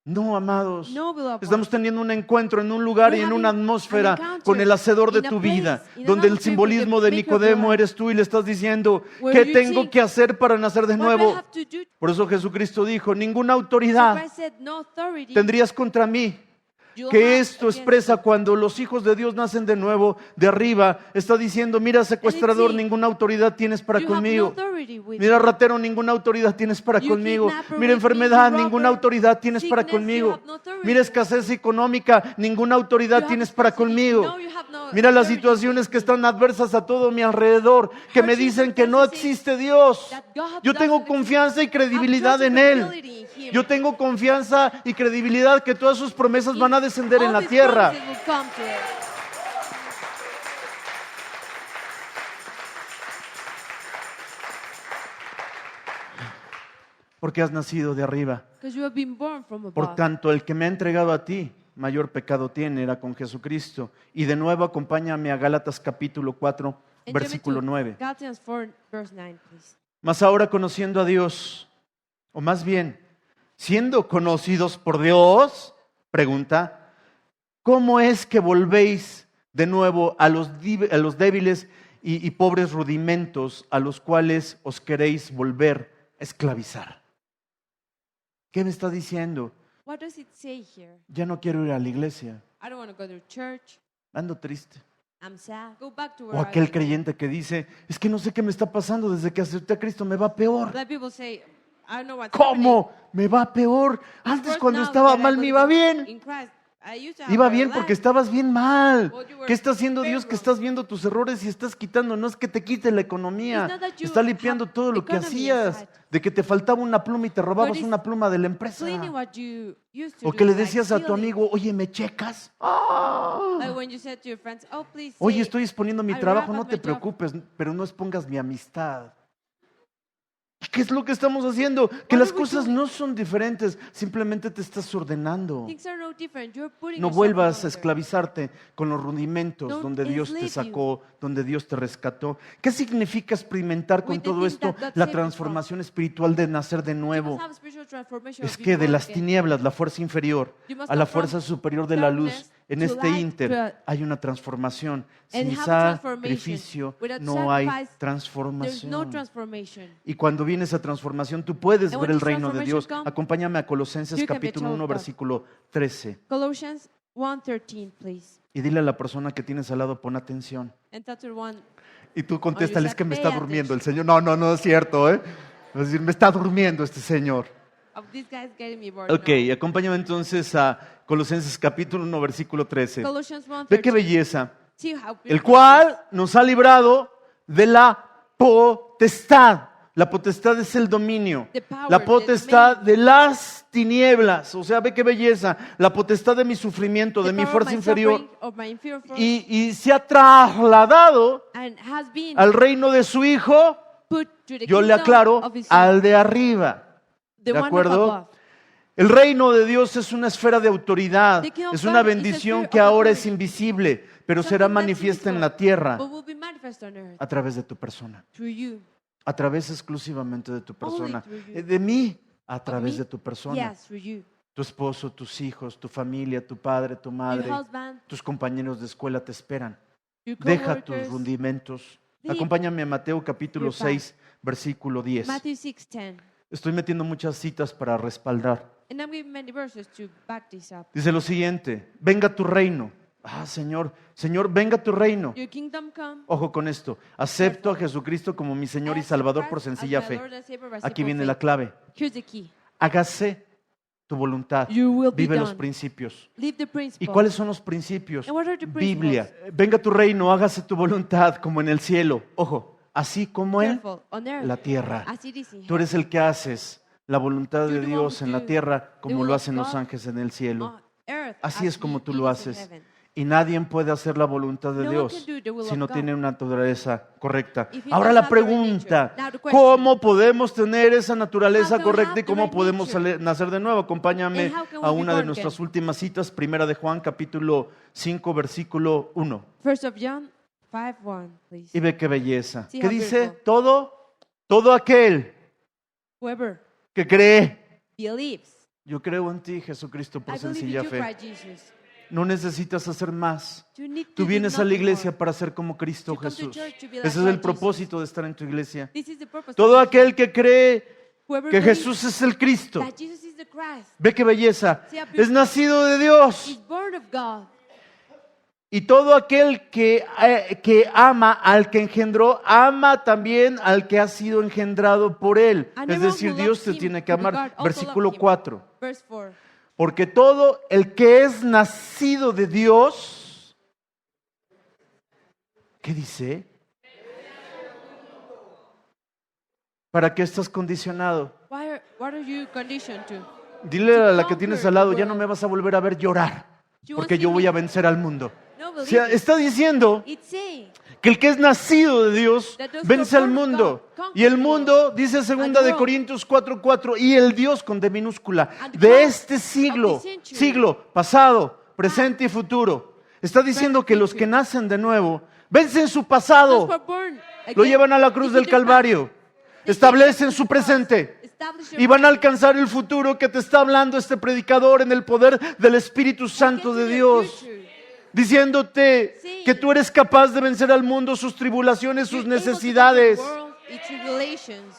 A: No, amados.
B: No, beloved.
A: Estamos teniendo un encuentro en un lugar y en una atmósfera con el hacedor de tu vida, donde el simbolismo de Nicodemo eres tú y le estás diciendo, ¿qué tengo que hacer para nacer de
B: What do I
A: nuevo?
B: have to do?
A: Por eso Jesucristo dijo, ninguna
B: So
A: autoridad
B: Christ said, "No authority
A: tendrías contra mí.
B: you'll
A: Que
B: have
A: esto
B: against
A: expresa
B: you."
A: cuando los hijos de Dios nacen de nuevo, de arriba, está diciendo, mira secuestrador,
B: saying,
A: ninguna autoridad tienes para
B: You have no
A: conmigo.
B: authority with
A: Mira
B: you.
A: ratero, ninguna autoridad tienes para
B: You
A: conmigo.
B: kidnapper
A: Mira
B: with me,
A: enfermedad,
B: you
A: ninguna
B: robber,
A: autoridad tienes para
B: sickness, you
A: conmigo.
B: have no authority.
A: Mira escasez económica, ninguna autoridad
B: You have
A: tienes para
B: scarcity.
A: conmigo.
B: No, you have no
A: Mira las
B: authority
A: situaciones
B: with
A: que
B: me.
A: están adversas a todo mi alrededor, que me
B: Hardships
A: dicen
B: and
A: que no
B: adversities
A: existe Dios.
B: that God
A: Yo tengo
B: doesn't
A: confianza y
B: exist. I have
A: credibilidad
B: trust
A: en
B: and
A: Él.
B: credibility in Him.
A: Yo tengo confianza y credibilidad que todas sus promesas van a descender en
B: All
A: la
B: these
A: tierra.
B: promises will come to us.
A: Porque has nacido de arriba.
B: Because you have been born from
A: Por
B: above.
A: tanto, el que me ha entregado a ti, mayor pecado tiene, era con Jesucristo. Y de nuevo acompáñame a Gálatas capítulo 4,
B: And jump
A: versículo
B: into
A: 9.
B: Galatians 4, verse 9, please.
A: Mas ahora conociendo a Dios, o más bien, siendo conocidos por Dios, pregunta, ¿cómo es que volvéis de nuevo a los débiles y pobres rudimentos a los cuales os queréis volver a esclavizar? ¿Qué me está diciendo?
B: What does it say here?
A: Ya no quiero ir a la iglesia,
B: I don't want to go to church.
A: ando triste.
B: I'm sad. Go back to where
A: O
B: I
A: aquel
B: was.
A: creyente que dice, es que no sé qué me está pasando, desde que acepté a Cristo me va peor.
B: Let people say, I don't know what's
A: ¿Cómo? Me va peor. Antes
B: First,
A: cuando
B: now
A: estaba
B: that I
A: mal me iba
B: believe
A: bien.
B: in Christ, I used to have
A: Iba
B: better
A: bien
B: life.
A: porque estabas bien mal.
B: Well, you were
A: ¿Qué está haciendo
B: very
A: Dios? Que
B: wrong.
A: estás viendo tus errores y estás quitando. No es que te quite la
B: It's
A: economía.
B: not that you
A: Está limpiando
B: have
A: todo lo que
B: economy
A: hacías.
B: inside.
A: De que te faltaba una pluma y te robabas
B: But it's
A: una pluma de la empresa.
B: Cleaning what you used to
A: O
B: do,
A: que le
B: like
A: decías a tu
B: stealing.
A: amigo, oye, ¿me checas? ¡Ah!
B: Like when you said to your friends, "Oh, please
A: Oye,
B: say,
A: estoy exponiendo mi
B: I
A: trabajo,
B: wrap
A: no
B: up
A: te
B: my job."
A: preocupes, pero no expongas mi amistad. ¿Y qué es lo que estamos haciendo? Que
B: What
A: las
B: are we
A: cosas
B: doing?
A: no son diferentes, simplemente te estás ordenando.
B: Things are no different. You're putting
A: No
B: yourself
A: vuelvas a
B: in order.
A: esclavizarte con los rudimentos
B: Don't
A: donde Dios te
B: enslave
A: sacó, donde Dios te rescató. ¿Qué significa experimentar con
B: With the
A: todo
B: things
A: esto
B: that God
A: la
B: saved you
A: transformación espiritual de nacer de
B: You
A: nuevo?
B: must have a spiritual transformation
A: Es
B: of
A: que
B: being
A: de
B: born
A: las
B: again.
A: tinieblas, la fuerza inferior,
B: You must
A: a la
B: go from
A: fuerza superior de la luz,
B: darkness
A: en
B: to
A: este
B: light,
A: inter
B: to-
A: hay una transformación.
B: and
A: Sin
B: have a transformation.
A: sacrificio
B: Without
A: no hay
B: sacrifice, There's no
A: transformación.
B: transformation.
A: Y cuando viene esa transformación, tú puedes
B: And
A: ver
B: when
A: el
B: this
A: reino de Dios.
B: transformation comes,
A: Acompáñame a Colosenses
B: you can be a
A: capítulo
B: child
A: 1,
B: of God.
A: versículo 13.
B: Colossians 1:13, please.
A: Y dile a la persona que tienes al lado, pon atención.
B: And chapter 1.
A: Y tú contéstale,
B: Oye,
A: es que me
B: pay
A: está durmiendo el Señor. No, no, no es cierto, ¿eh? Va a decir, me está durmiendo este Señor.
B: Oh, this guy is getting me bored
A: Ok,
B: now.
A: acompáñame entonces a Colosenses capítulo 1, versículo 13.
B: Colossians
A: Ve qué
B: 1:13.
A: belleza.
B: See how
A: El
B: beautiful
A: cual nos ha librado de la potestad. La potestad es el dominio.
B: The power,
A: La
B: the
A: potestad
B: dominion.
A: de las tinieblas. O sea, ve qué belleza. La potestad de mi sufrimiento,
B: the
A: de mi
B: power of
A: fuerza
B: my
A: inferior.
B: suffering, of my inferior force,
A: Y se ha trasladado
B: and has been
A: al reino de su Hijo.
B: put to the
A: Yo le
B: kingdom
A: aclaro,
B: of his son,
A: al de arriba.
B: the
A: ¿De
B: one
A: acuerdo?
B: above.
A: El reino de Dios es una esfera de autoridad,
B: The kingdom of
A: es una
B: God is a
A: bendición
B: sphere
A: que
B: of
A: ahora es
B: authority.
A: invisible, pero será
B: Something that's
A: manifiesta en
B: invisible,
A: la tierra
B: but will be manifest on earth
A: a través de tu persona,
B: through you.
A: a través exclusivamente de tu persona,
B: through you.
A: de mí a través
B: me?
A: de tu persona,
B: Yes, through you.
A: tu esposo, tus hijos, tu familia, tu padre, tu madre,
B: Your husband,
A: tus compañeros de escuela te esperan.
B: your
A: Deja tus
B: coworkers.
A: rudimentos.
B: Leave
A: Acompáñame a Mateo capítulo
B: your past.
A: 6, versículo 10.
B: Matthew 6:10.
A: Estoy metiendo muchas citas para respaldar.
B: And I'm giving many verses to back this up.
A: Dice lo siguiente, venga tu reino. Ah, Señor, Señor, venga tu reino.
B: Your kingdom come.
A: Ojo con esto, acepto a Jesucristo como mi Señor y
B: Accept
A: Salvador
B: Christ
A: por
B: as
A: sencilla
B: my
A: fe.
B: Lord and Savior by
A: Aquí
B: simple
A: viene
B: faith.
A: la clave.
B: Here's the key.
A: Hágase tu voluntad.
B: You will be
A: Vive los
B: done.
A: principios.
B: Live the
A: ¿Y
B: principle.
A: cuáles son los principios?
B: And what are the
A: Biblia.
B: principles?
A: Venga tu reino, hágase tu voluntad como en el cielo. Ojo, así como en
B: Careful. On earth,
A: la tierra.
B: as it is in
A: Tú eres el que haces la voluntad de
B: You're the one
A: Dios
B: who
A: en la
B: do
A: tierra
B: the
A: como
B: will
A: lo
B: of
A: hacen los
B: God
A: ángeles en el cielo.
B: on earth
A: Así
B: as
A: es como
B: it
A: tú lo
B: is in
A: haces.
B: heaven.
A: Y nadie puede hacer la voluntad de
B: No one
A: Dios
B: can do the will
A: si
B: of
A: no
B: God
A: tiene una naturaleza correcta.
B: if he
A: Ahora
B: does
A: la
B: not have the right
A: pregunta,
B: nature. Now the question.
A: ¿cómo podemos tener esa naturaleza
B: How can we
A: correcta
B: have
A: y
B: the
A: cómo
B: right
A: podemos
B: nature?
A: nacer de nuevo? Acompáñame
B: And how can we
A: a
B: be
A: una de
B: born
A: nuestras
B: again?
A: últimas citas, primera de Juan, capítulo 5, versículo 1.
B: First of John 5:1, please.
A: Y ve qué belleza.
B: See
A: ¿Qué
B: how
A: dice?
B: beautiful.
A: Todo aquel
B: Whoever
A: que cree.
B: believes.
A: Yo creo en ti, Jesucristo, por
B: I believe in
A: sencilla
B: you,
A: fe.
B: Christ Jesus.
A: No necesitas hacer más.
B: You need to
A: Tú
B: do
A: vienes a la
B: nothing
A: iglesia
B: more.
A: para ser como Cristo
B: You come to
A: Jesús.
B: church to be like
A: Ese es el
B: Christ
A: propósito de estar en tu iglesia.
B: This is the purpose
A: Todo
B: of
A: aquel que cree
B: Whoever
A: que
B: believes
A: Jesús es el Cristo.
B: that Jesus is the Christ
A: Ve qué belleza.
B: See how beautiful.
A: Es nacido de Dios.
B: is born of God.
A: Y todo aquel que ama al que engendró, ama también al que ha sido engendrado por él.
B: And
A: Es
B: everyone
A: decir,
B: who
A: Dios
B: loves
A: te
B: him,
A: tiene que
B: who God
A: amar.
B: also
A: Versículo
B: loves him.
A: 4.
B: Verse 4.
A: Porque todo el que es nacido de Dios, ¿qué dice? ¿Para qué estás condicionado?
B: What are you conditioned to?
A: Dile a la que tienes al lado, ya no me vas a volver a ver llorar,
B: You
A: porque
B: won't
A: yo
B: see
A: voy
B: me.
A: a vencer al mundo.
B: No,
A: O
B: believe
A: sea,
B: it.
A: está diciendo
B: It's saying
A: que el que es nacido de Dios
B: That those
A: vence
B: who are
A: al
B: born of
A: mundo.
B: God conquer
A: Y el
B: the
A: mundo, dice segunda
B: And the
A: de
B: world.
A: Corintios 4:4, y el Dios con D minúscula,
B: And the
A: de
B: God
A: este siglo,
B: of the century.
A: siglo pasado, presente y futuro. Está diciendo que los que
B: future.
A: nacen de nuevo vencen su
B: those
A: pasado,
B: who are born
A: lo
B: again,
A: llevan a la cruz del
B: defeat their
A: Calvario,
B: past.
A: establecen su presente.
B: Establish your
A: Y van a
B: present.
A: alcanzar el futuro que te está hablando este predicador en el poder del Espíritu Santo
B: Get to
A: de
B: the
A: Dios,
B: future.
A: diciéndote
B: Sí.
A: que tú eres capaz de vencer al mundo, sus tribulaciones, sus
B: You're able to
A: necesidades.
B: conquer the world, its tribulations.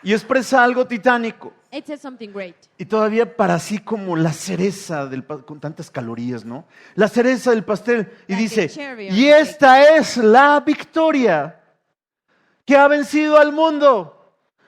A: Y expresa algo titánico.
B: It says something great.
A: Y todavía para así como la cereza con tantas calorías, ¿no? La cereza del pastel. Y
B: Like
A: dice,
B: a cherry on
A: y
B: the
A: esta es la victoria que ha vencido al mundo.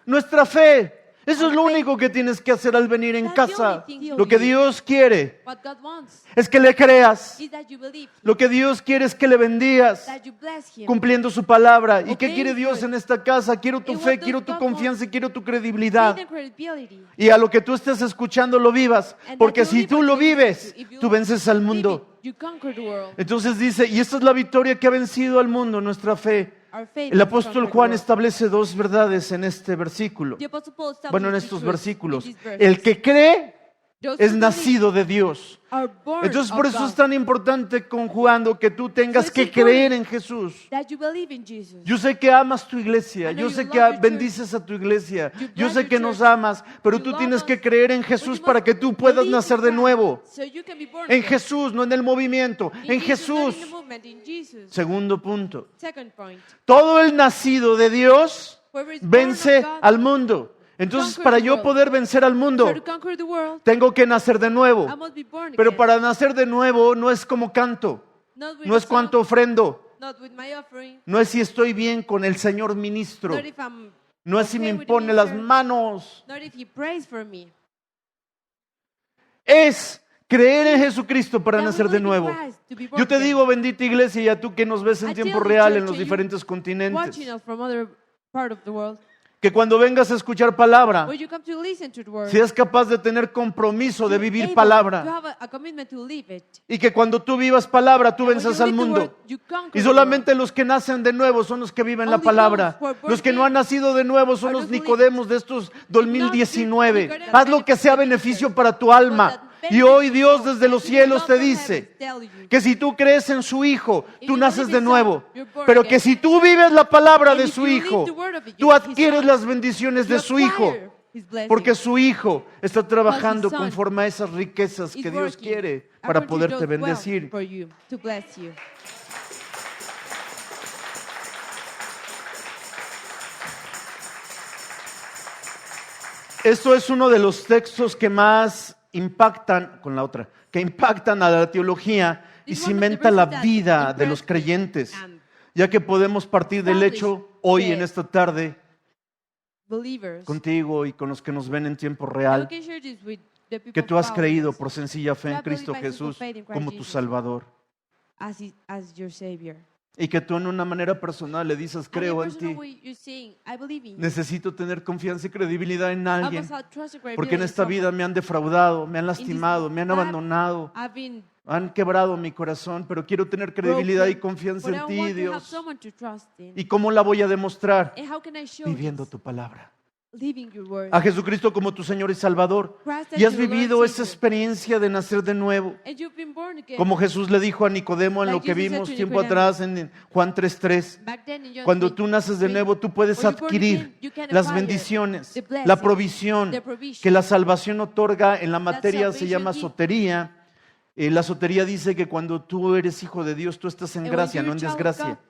A: Nuestra fe. Eso es lo único que tienes que hacer al venir en
B: That's the
A: casa.
B: only thing you
A: Lo que
B: do.
A: Dios quiere
B: What God wants
A: es que le creas.
B: is that you believe,
A: Lo que Dios quiere es que le bendigas,
B: that you bless Him.
A: cumpliendo su palabra. ¿Y qué
B: Obeying
A: quiere Dios
B: good.
A: en esta casa? Quiero tu
B: And
A: fe,
B: what does
A: quiero tu
B: God
A: confianza y
B: want?
A: quiero tu credibilidad.
B: Faith and credibility.
A: Y a lo que tú estés escuchando lo vivas.
B: And
A: Porque
B: that you
A: si
B: live
A: tú
B: what
A: lo
B: you listen
A: vives,
B: to. If you
A: tú vences al
B: live
A: mundo.
B: it, you conquer the world.
A: Entonces dice, y esta es la victoria que ha vencido al mundo, nuestra fe.
B: Our faith
A: El
B: has
A: apóstol
B: conquered the
A: Juan
B: world.
A: establece dos verdades en este versículo.
B: The Apostle Paul established
A: Bueno, en
B: these
A: estos
B: truths
A: versículos.
B: in these verses.
A: El que cree
B: Those
A: es
B: who believe
A: nacido de Dios.
B: are born
A: Entonces
B: of
A: por eso
B: God.
A: es tan importante conjugando que tú tengas
B: So
A: que
B: it's important
A: creer en Jesús.
B: That you believe in Jesus.
A: Yo sé que amas tu iglesia,
B: I know
A: yo
B: you
A: sé
B: love
A: que
B: your church.
A: bendices a tu iglesia,
B: You
A: yo
B: bless
A: sé
B: your
A: que nos
B: church.
A: amas, pero
B: You
A: tú
B: love
A: tienes
B: us,
A: que creer en
B: but you
A: Jesús
B: must
A: para que tú puedas
B: believe in
A: nacer de
B: Christ,
A: nuevo.
B: so you can be born
A: En
B: again.
A: Jesús, no en el movimiento,
B: In
A: en
B: Jesus, not in the
A: Jesús.
B: movement, in Jesus.
A: Segundo punto,
B: Second point.
A: todo el nacido de Dios
B: Whoever is born
A: vence
B: of God,
A: al mundo. Entonces,
B: conquer
A: para
B: the
A: yo
B: world.
A: poder vencer al mundo,
B: So to conquer the world,
A: tengo que nacer de nuevo.
B: I must be born
A: Pero
B: again.
A: para nacer de nuevo no es como canto,
B: Not with
A: no
B: a
A: es cuánto
B: song,
A: ofrendo,
B: not with my offering,
A: no es si estoy bien con el Señor ministro,
B: not if I'm
A: no es si me
B: okay with the
A: impone las
B: minister,
A: manos.
B: not if he prays for me.
A: Es creer en Jesucristo para
B: That we
A: nacer de
B: believe in
A: nuevo.
B: Christ to be born
A: Yo te
B: again.
A: digo, bendita iglesia, y a tú que nos ves en
B: I
A: tiempo
B: tell the
A: real
B: church
A: en los
B: and you
A: diferentes continentes,
B: Watching us from other part of the world.
A: que cuando vengas a escuchar palabra,
B: When you come to listen to the word,
A: seas capaz de tener compromiso de
B: you're
A: vivir
B: able to
A: palabra.
B: have a commitment to live it.
A: Y que cuando tú vivas palabra, tú
B: And when
A: venzas
B: you
A: al
B: live the
A: mundo.
B: word, you conquer
A: Y
B: the
A: solamente
B: world.
A: los que nacen de nuevo son los que viven la
B: Only
A: palabra.
B: those who are born
A: Los que no han
B: again
A: nacido de nuevo son
B: are
A: los
B: those who live
A: Nicodemos de estos 2019.
B: Nicodemus
A: Haz lo que sea beneficio para tu alma. Y hoy Dios desde los cielos te dice que si tú crees en su Hijo, tú naces de nuevo. Pero que si tú vives la palabra de su Hijo, tú adquieres las bendiciones de su Hijo. Porque su Hijo está trabajando conforme a esas riquezas que Dios quiere para poderte bendecir. Esto es uno de los textos que más impactan, con la otra, que impactan a la teología y cimenta la vida de los creyentes, ya que podemos partir del hecho hoy en esta tarde contigo y con los que nos ven en tiempo real, que tú has creído por sencilla fe en Cristo Jesús como tu Salvador. Y que tú en una manera personal le dices, creo en ti. Necesito tener confianza y credibilidad en alguien, porque en esta vida me han defraudado, me han lastimado, me han abandonado, han quebrado mi corazón, pero quiero tener credibilidad y confianza en ti, Dios. ¿Y cómo la voy a demostrar? Viviendo tu palabra. A Jesucristo como tu Señor y Salvador. Y has vivido esa experiencia de nacer de nuevo. Como Jesús le dijo a Nicodemo en lo que vimos tiempo atrás en Juan 3:3. Cuando tú naces de nuevo, tú puedes adquirir las bendiciones, la provisión que la salvación otorga. En la materia se llama sotería. La sotería dice que cuando tú eres hijo de Dios, tú estás en gracia, no en desgracia.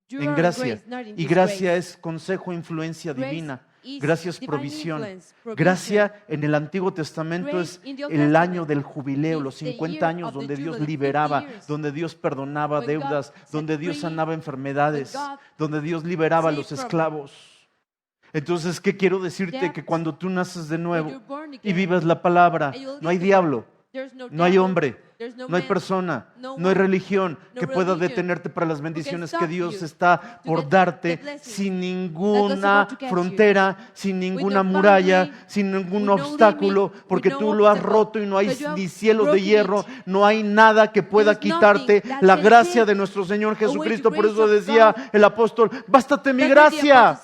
A: En gracia. Y gracia es consejo, influencia divina. Gracia es provisión. Gracia en el Antiguo Testamento es el año del jubileo, los 50 años donde Dios liberaba, donde Dios perdonaba deudas, donde Dios sanaba enfermedades, donde Dios liberaba a los esclavos. Entonces, ¿qué quiero decirte? Que cuando tú naces de nuevo y vivas la palabra, no hay diablo, no hay hombre, no hay persona, no hay religión que pueda detenerte para las bendiciones que Dios está por darte sin ninguna frontera, sin ninguna muralla, sin ningún obstáculo, porque tú lo has roto y no hay ni cielos de hierro, no hay nada que pueda quitarte la gracia de nuestro Señor Jesucristo. Por eso decía el apóstol, bástate mi gracia,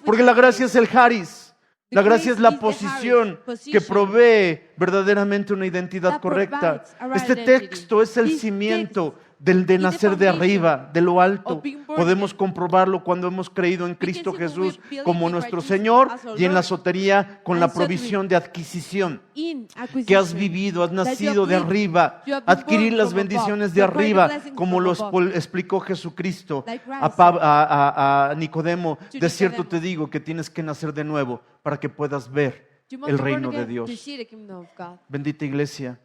A: porque la gracia es el charis. La gracia es la posición que provee verdaderamente una identidad correcta. Este texto es el cimiento del de nacer de arriba, de lo alto. Podemos comprobarlo cuando hemos creído en Cristo Jesús como nuestro Señor y en la sotería con la provisión de adquisición. Que has vivido, has nacido de arriba, adquirir las bendiciones de arriba, como lo explicó Jesucristo a Nicodemo. De cierto te digo que tienes que nacer de nuevo para que puedas ver el reino de Dios. Bendita iglesia,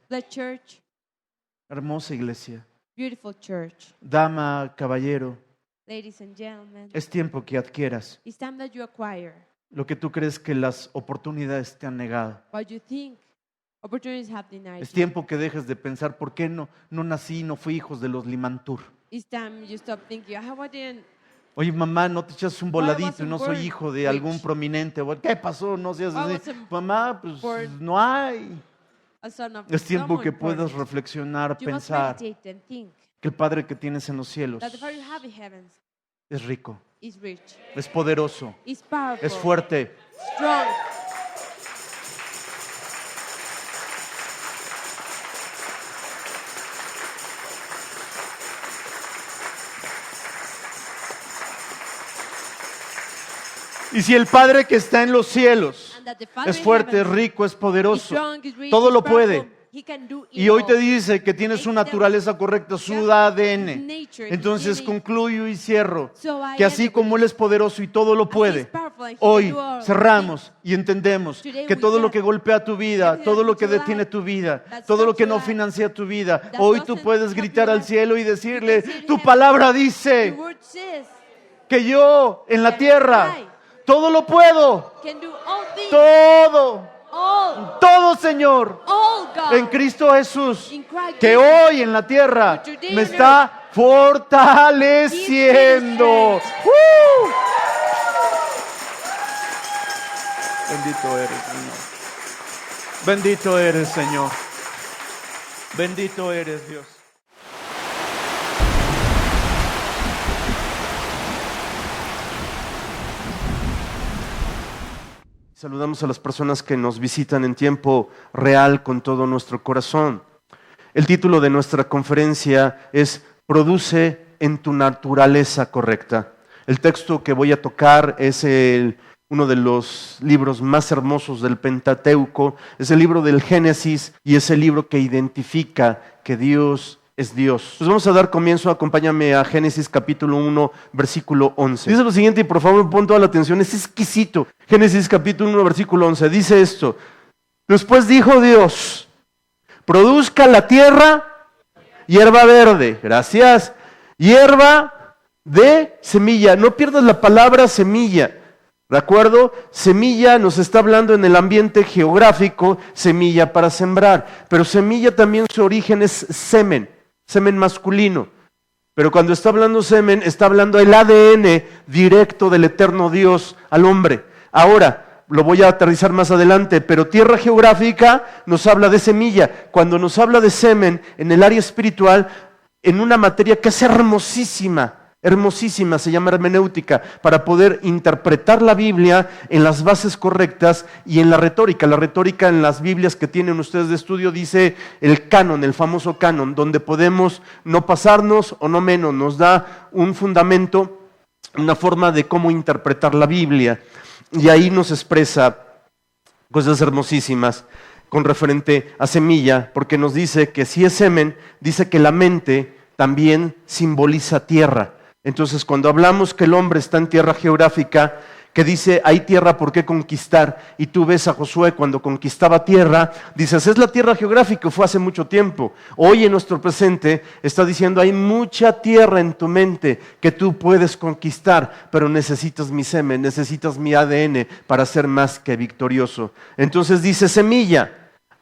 A: hermosa iglesia.
B: Beautiful church.
A: Dama, caballero,
B: Ladies and gentlemen,
A: es tiempo que adquieras
B: it's time that you acquire
A: lo que tú crees que las oportunidades te han negado.
B: what you think opportunities have denied
A: Es
B: you.
A: tiempo que dejes de pensar por qué no nací, no fui hijos de los Limantur.
B: It's time you stop thinking, how I didn't.
A: Oye, mamá, no te echas un voladito y no soy
B: born
A: hijo de algún
B: rich?
A: prominente. ¿Qué pasó? No seas
B: Why
A: así.
B: wasn't
A: Mamá, pues
B: born
A: no hay.
B: A son of
A: Es tiempo
B: someone
A: que puedas
B: important.
A: reflexionar,
B: You must
A: pensar
B: meditate and think
A: que el Padre que tienes en los cielos
B: that the Father you have in heavens
A: es rico,
B: is rich,
A: es poderoso,
B: is powerful,
A: es fuerte.
B: strong.
A: Y si el Padre que está en los cielos
B: and that the Father
A: es
B: in
A: fuerte, es
B: heaven
A: rico, es
B: is
A: poderoso,
B: strong, is rich,
A: todo
B: is
A: lo
B: powerful,
A: puede.
B: he can do it
A: Y hoy te
B: all.
A: dice que tienes su naturaleza correcta, su ADN. Entonces concluyo y cierro que así como Él es poderoso y todo lo puede, hoy cerramos y entendemos que todo lo que golpea tu vida, todo lo que detiene tu vida, todo lo que no financia tu vida, hoy tú puedes gritar al cielo y decirle, tu palabra
B: The
A: dice
B: word says,
A: que yo en la tierra todo lo puedo,
B: can do all things,
A: todo Señor,
B: all God,
A: en Cristo Jesús,
B: in Christ
A: que
B: Jesus.
A: hoy en la tierra me está fortaleciendo. Bendito eres, Señor. Bendito eres, Señor. Bendito eres, Dios. Saludamos a las personas que nos visitan en tiempo real con todo nuestro corazón. El título de nuestra conferencia es Produce en tu naturaleza correcta. El texto que voy a tocar es uno de los libros más hermosos del Pentateuco, es el libro del Génesis y es el libro que identifica que Dios es Dios. Pues vamos a dar comienzo, acompáñame a Génesis capítulo 1, versículo 11. Dice lo siguiente y por favor pon toda la atención, es exquisito. Génesis capítulo 1, versículo 11, dice esto. Después dijo Dios, produzca la tierra hierba verde, gracias, hierba de semilla. No pierdas la palabra semilla. ¿De acuerdo? Semilla nos está hablando en el ambiente geográfico, semilla para sembrar. Pero semilla también su origen es semen masculino. Pero cuando está hablando semen, está hablando el ADN directo del eterno Dios al hombre. Ahora, lo voy a aterrizar más adelante, pero tierra geográfica nos habla de semilla. Cuando nos habla de semen en el área espiritual, en una materia que es hermosísima, se llama hermenéutica, para poder interpretar la Biblia en las bases correctas y en la retórica. La retórica en las Biblias que tienen ustedes de estudio dice el canon, el famoso canon, donde podemos no pasarnos o no menos, nos da un fundamento, una forma de cómo interpretar la Biblia. Y ahí nos expresa cosas hermosísimas con referente a semilla, porque nos dice que si es semen, dice que la mente también simboliza tierra. Entonces, cuando hablamos que el hombre está en tierra geográfica, que dice, hay tierra por qué conquistar, y tú ves a Josué cuando conquistaba tierra, dices, es la tierra geográfica, fue hace mucho tiempo. Hoy en nuestro presente está diciendo, hay mucha tierra en tu mente que tú puedes conquistar, pero necesitas mi semen, necesitas mi ADN para ser más que victorioso. Entonces dice semilla,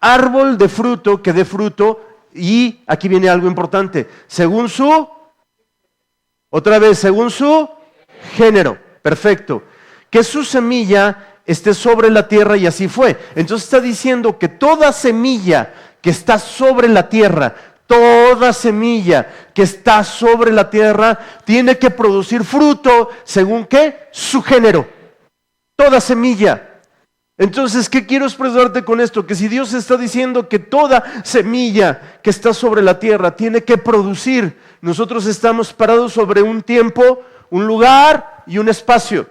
A: árbol de fruto que dé fruto, y aquí viene algo importante, según su género, perfecto. Que su semilla esté sobre la tierra y así fue. Entonces está diciendo que toda semilla que está sobre la tierra, tiene que producir fruto, ¿según qué? Su género. Toda semilla. Entonces, ¿qué quiero expresarte con esto? Que si Dios está diciendo que toda semilla que está sobre la tierra tiene que producir, nosotros estamos parados sobre un tiempo, un lugar y un espacio.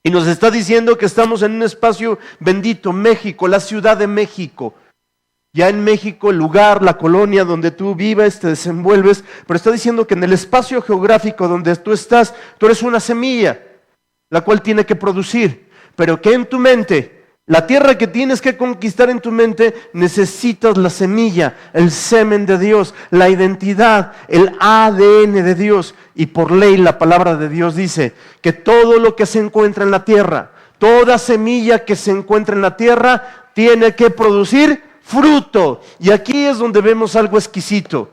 A: Y nos está diciendo que estamos en un espacio bendito, México, la Ciudad de México. Ya en México, el lugar, la colonia donde tú vives, te desenvuelves, pero está diciendo que en el espacio geográfico donde tú estás, tú eres una semilla, la cual tiene que producir, pero que en tu mente, la tierra que tienes que conquistar en tu mente, necesitas la semilla, el semen de Dios, la identidad, el ADN de Dios. Y por ley la palabra de Dios dice que todo lo que se encuentra en la tierra, toda semilla que se encuentra en la tierra, tiene que producir fruto. Y aquí es donde vemos algo exquisito.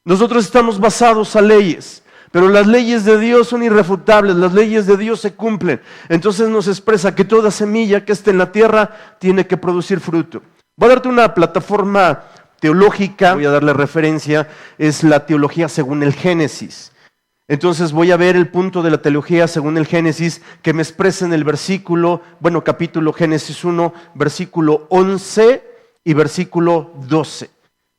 A: Nosotros estamos basados a leyes. Pero las leyes de Dios son irrefutables, las leyes de Dios se cumplen. Entonces nos expresa que toda semilla que esté en la tierra tiene que producir fruto. Voy a darte una plataforma teológica, voy a darle referencia, es la teología según el Génesis. Entonces voy a ver el punto de la teología según el Génesis que me expresa en el capítulo Génesis 1, versículo 11 y versículo 12.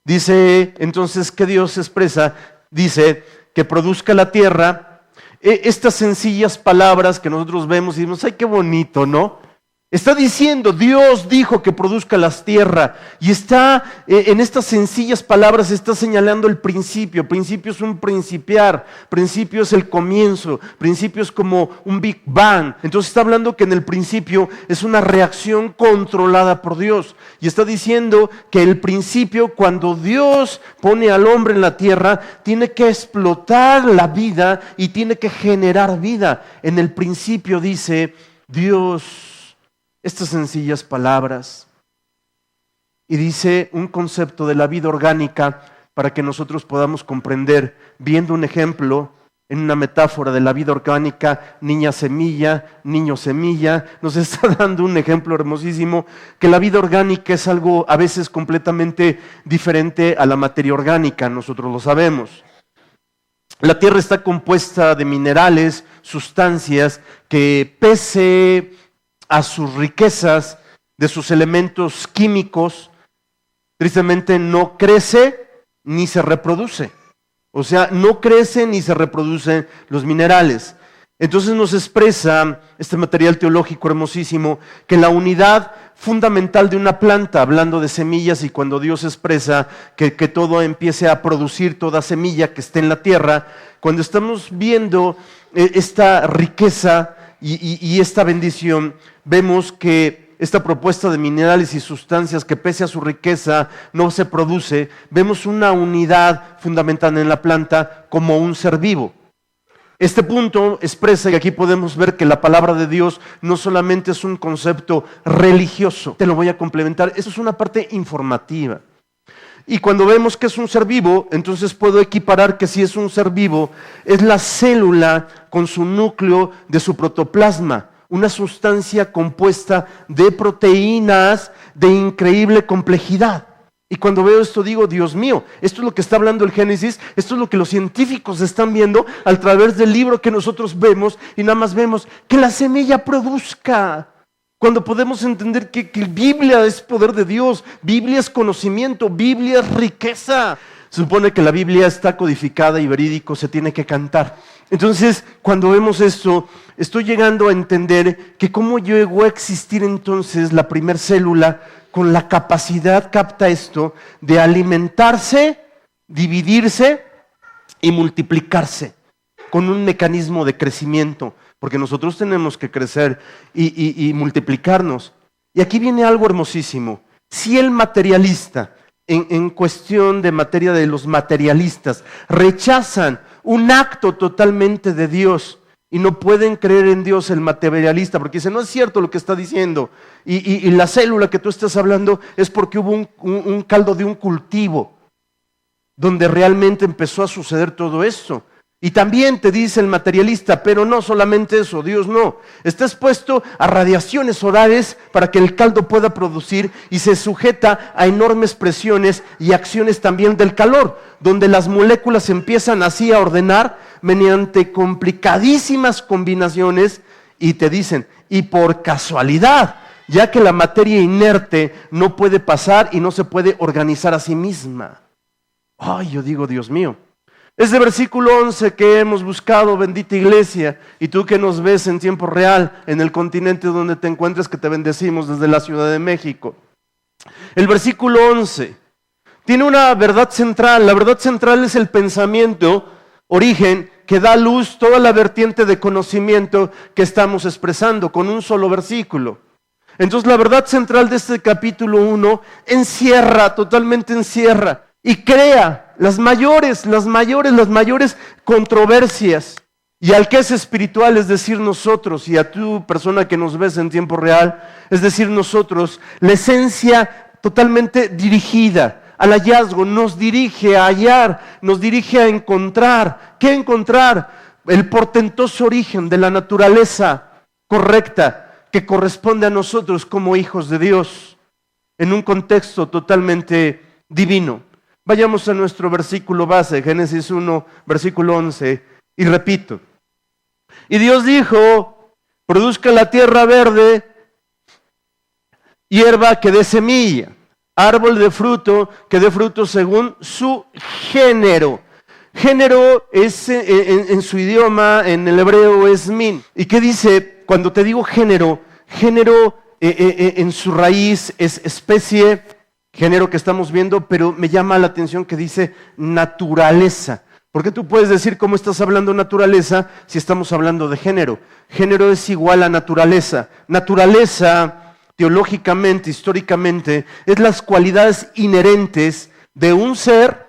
A: Dice entonces que Dios expresa, dice que produzca la tierra
C: estas sencillas palabras que nosotros vemos y decimos, ¡ay, qué bonito!, ¿no? Está diciendo, Dios dijo que produzca la tierra, y está en estas sencillas palabras está señalando el principio. Principio es un principiar, principio es el comienzo, principio es como un Big Bang. Entonces está hablando que en el principio es una reacción controlada por Dios, y está diciendo que el principio, cuando Dios pone al hombre en la tierra, tiene que explotar la vida y tiene que generar vida. En el principio dice Dios estas sencillas palabras, y dice un concepto de la vida orgánica para que nosotros podamos comprender, viendo un ejemplo en una metáfora de la vida orgánica, niña semilla, niño semilla, nos está dando un ejemplo hermosísimo, que la vida orgánica es algo a veces completamente diferente a la materia orgánica, nosotros lo sabemos. La tierra está compuesta de minerales, sustancias que pese a sus riquezas, de sus elementos químicos, tristemente no crece ni se reproduce. O sea, no crecen ni se reproducen los minerales. Entonces nos expresa este material teológico hermosísimo que la unidad fundamental de una planta, hablando de semillas, y cuando Dios expresa que todo empiece a producir toda semilla que esté en la tierra, cuando estamos viendo esta riqueza y esta bendición, vemos que esta propuesta de minerales y sustancias que pese a su riqueza no se produce, vemos una unidad fundamental en la planta como un ser vivo. Este punto expresa, y aquí podemos ver que la palabra de Dios no solamente es un concepto religioso, te lo voy a complementar, eso es una parte informativa. Y cuando vemos que es un ser vivo, entonces puedo equiparar que si es un ser vivo, es la célula con su núcleo de su protoplasma, una sustancia compuesta de proteínas de increíble complejidad. Y cuando veo esto digo, Dios mío, esto es lo que está hablando el Génesis, esto es lo que los científicos están viendo a través del libro que nosotros vemos, y nada más vemos que la semilla produzca. Cuando podemos entender que Biblia es poder de Dios, Biblia es conocimiento, Biblia es riqueza. Se supone que la Biblia está codificada y verídico, se tiene que cantar. Entonces, cuando vemos esto, estoy llegando a entender que cómo llegó a existir entonces la primer célula con la capacidad, capta esto, de alimentarse, dividirse y multiplicarse, con un mecanismo de crecimiento. Porque nosotros tenemos que crecer y multiplicarnos. Y aquí viene algo hermosísimo. Si el materialista, en cuestión de materia de los materialistas, rechazan un acto totalmente de Dios y no pueden creer en Dios, el materialista, porque dice, no es cierto lo que está diciendo, y la célula que tú estás hablando es porque hubo un caldo de un cultivo donde realmente empezó a suceder todo esto. Y también te dice el materialista, pero no solamente eso, Dios no. Está expuesto a radiaciones solares para que el caldo pueda producir, y se sujeta a enormes presiones y acciones también del calor, donde las moléculas empiezan así a ordenar mediante complicadísimas combinaciones, y te dicen, y por casualidad, ya que la materia inerte no puede pasar y no se puede organizar a sí misma. Ay, yo digo, Dios mío. Ese versículo 11 que hemos buscado, bendita iglesia, y tú que nos ves en tiempo real en el continente donde te encuentres, que te bendecimos desde la Ciudad de México. El versículo 11 tiene una verdad central. La verdad central es el pensamiento, origen, que da luz toda la vertiente de conocimiento que estamos expresando con un solo versículo. Entonces la verdad central de este capítulo 1 totalmente encierra y crea las mayores controversias. Y al que es espiritual, es decir, nosotros, y a tu persona que nos ves en tiempo real, es decir, nosotros, la esencia totalmente dirigida al hallazgo, nos dirige a hallar, nos dirige a encontrar. ¿Qué encontrar? El portentoso origen de la naturaleza correcta que corresponde a nosotros como hijos de Dios, en un contexto totalmente divino. Vayamos a nuestro versículo base, Génesis 1, versículo 11, y repito. Y Dios dijo, produzca la tierra verde, hierba que dé semilla, árbol de fruto que dé fruto según su género. Género es en su idioma, en el hebreo es min. ¿Y qué dice? Cuando te digo género, género en su raíz es especie, género que estamos viendo, pero me llama la atención que dice naturaleza. Porque tú puedes decir cómo estás hablando naturaleza si estamos hablando de género. Género es igual a naturaleza. Naturaleza, teológicamente, históricamente, es las cualidades inherentes de un ser,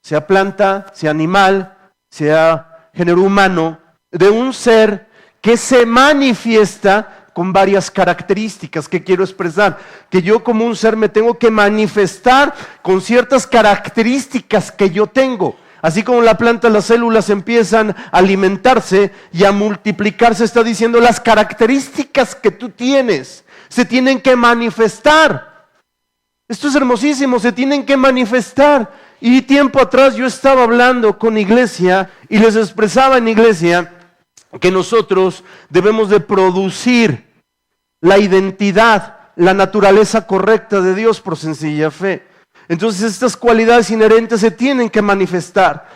C: sea planta, sea animal, sea género humano, de un ser que se manifiesta con varias características. ¿Qué quiero expresar? Que yo como un ser me tengo que manifestar con ciertas características que yo tengo. Así como la planta, las células empiezan a alimentarse y a multiplicarse, está diciendo las características que tú tienes se tienen que manifestar. Esto es hermosísimo, se tienen que manifestar. Y tiempo atrás yo estaba hablando con iglesia y les expresaba en iglesia que nosotros debemos de producir la identidad, la naturaleza correcta de Dios por sencilla fe. Entonces estas cualidades inherentes se tienen que manifestar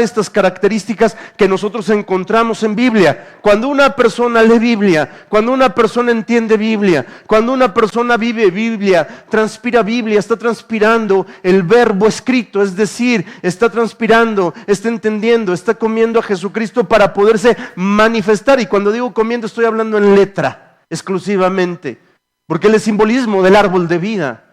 C: estas características que nosotros encontramos en Biblia. Cuando una persona lee Biblia, cuando una persona entiende Biblia, cuando una persona vive Biblia, transpira Biblia, está transpirando el verbo escrito, es decir, está transpirando, está entendiendo, está comiendo a Jesucristo para poderse manifestar. Y cuando digo comiendo estoy hablando en letra exclusivamente, porque Él es simbolismo del árbol de vida.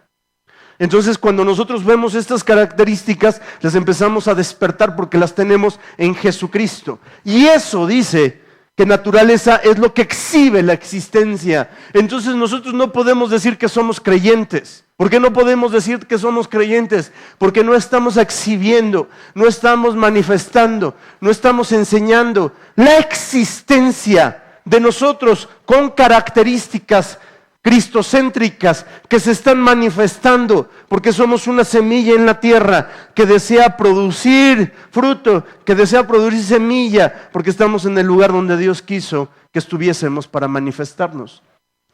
C: Entonces cuando nosotros vemos estas características, las empezamos a despertar porque las tenemos en Jesucristo. Y eso dice que naturaleza es lo que exhibe la existencia. Entonces nosotros no podemos decir que somos creyentes. ¿Por qué no podemos decir que somos creyentes? Porque no estamos exhibiendo, no estamos manifestando, no estamos enseñando la existencia de nosotros con características cristocéntricas que se están manifestando, porque somos una semilla en la tierra que desea producir fruto, que desea producir semilla, porque estamos en el lugar donde Dios quiso que estuviésemos para manifestarnos.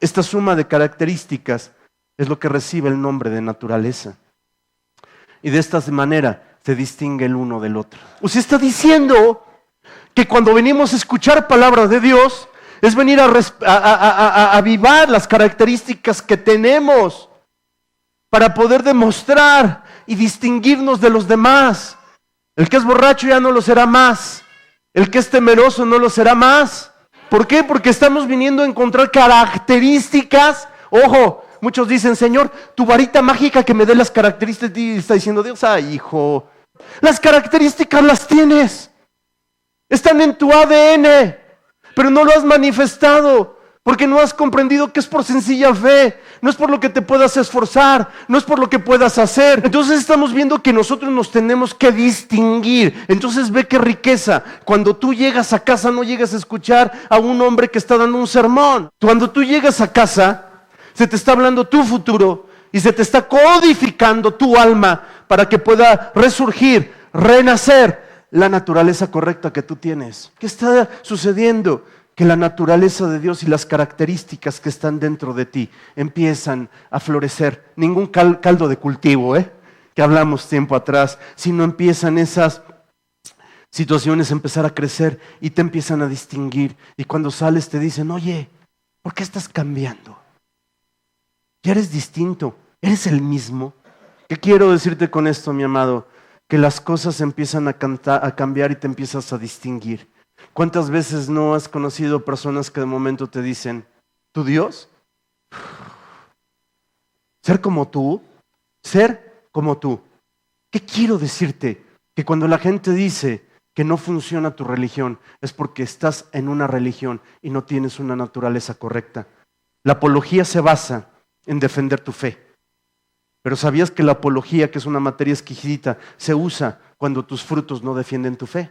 C: Esta suma de características es lo que recibe el nombre de naturaleza. Y de esta manera se distingue el uno del otro. Usted está diciendo que cuando venimos a escuchar palabra de Dios, es venir a avivar las características que tenemos para poder demostrar y distinguirnos de los demás. El que es borracho ya no lo será más. El que es temeroso no lo será más. ¿Por qué? Porque estamos viniendo a encontrar características. Ojo, muchos dicen, Señor, tu varita mágica que me dé las características. Y está diciendo Dios, ay, hijo, las características las tienes. Están en tu ADN. Pero no lo has manifestado, porque no has comprendido que es por sencilla fe, no es por lo que te puedas esforzar, no es por lo que puedas hacer. Entonces estamos viendo que nosotros nos tenemos que distinguir. Entonces ve qué riqueza. Cuando tú llegas a casa no llegas a escuchar a un hombre que está dando un sermón. Cuando tú llegas a casa se te está hablando tu futuro y se te está codificando tu alma para que pueda resurgir, renacer la naturaleza correcta que tú tienes. ¿Qué está sucediendo? Que la naturaleza de Dios y las características que están dentro de ti empiezan a florecer. Ningún caldo de cultivo, que hablamos tiempo atrás, sino empiezan esas situaciones a empezar a crecer y te empiezan a distinguir. Y cuando sales te dicen, oye, ¿por qué estás cambiando? Ya eres distinto, eres el mismo. ¿Qué quiero decirte con esto, mi amado? Que las cosas empiezan a cambiar y te empiezas a distinguir. ¿Cuántas veces no has conocido personas que de momento te dicen, ¿tu Dios? ¿Ser como tú? ¿Ser como tú? ¿Qué quiero decirte? Que cuando la gente dice que no funciona tu religión, es porque estás en una religión y no tienes una naturaleza correcta. La apología se basa en defender tu fe. Pero ¿sabías que la apología, que es una materia exquisita, se usa cuando tus frutos no defienden tu fe?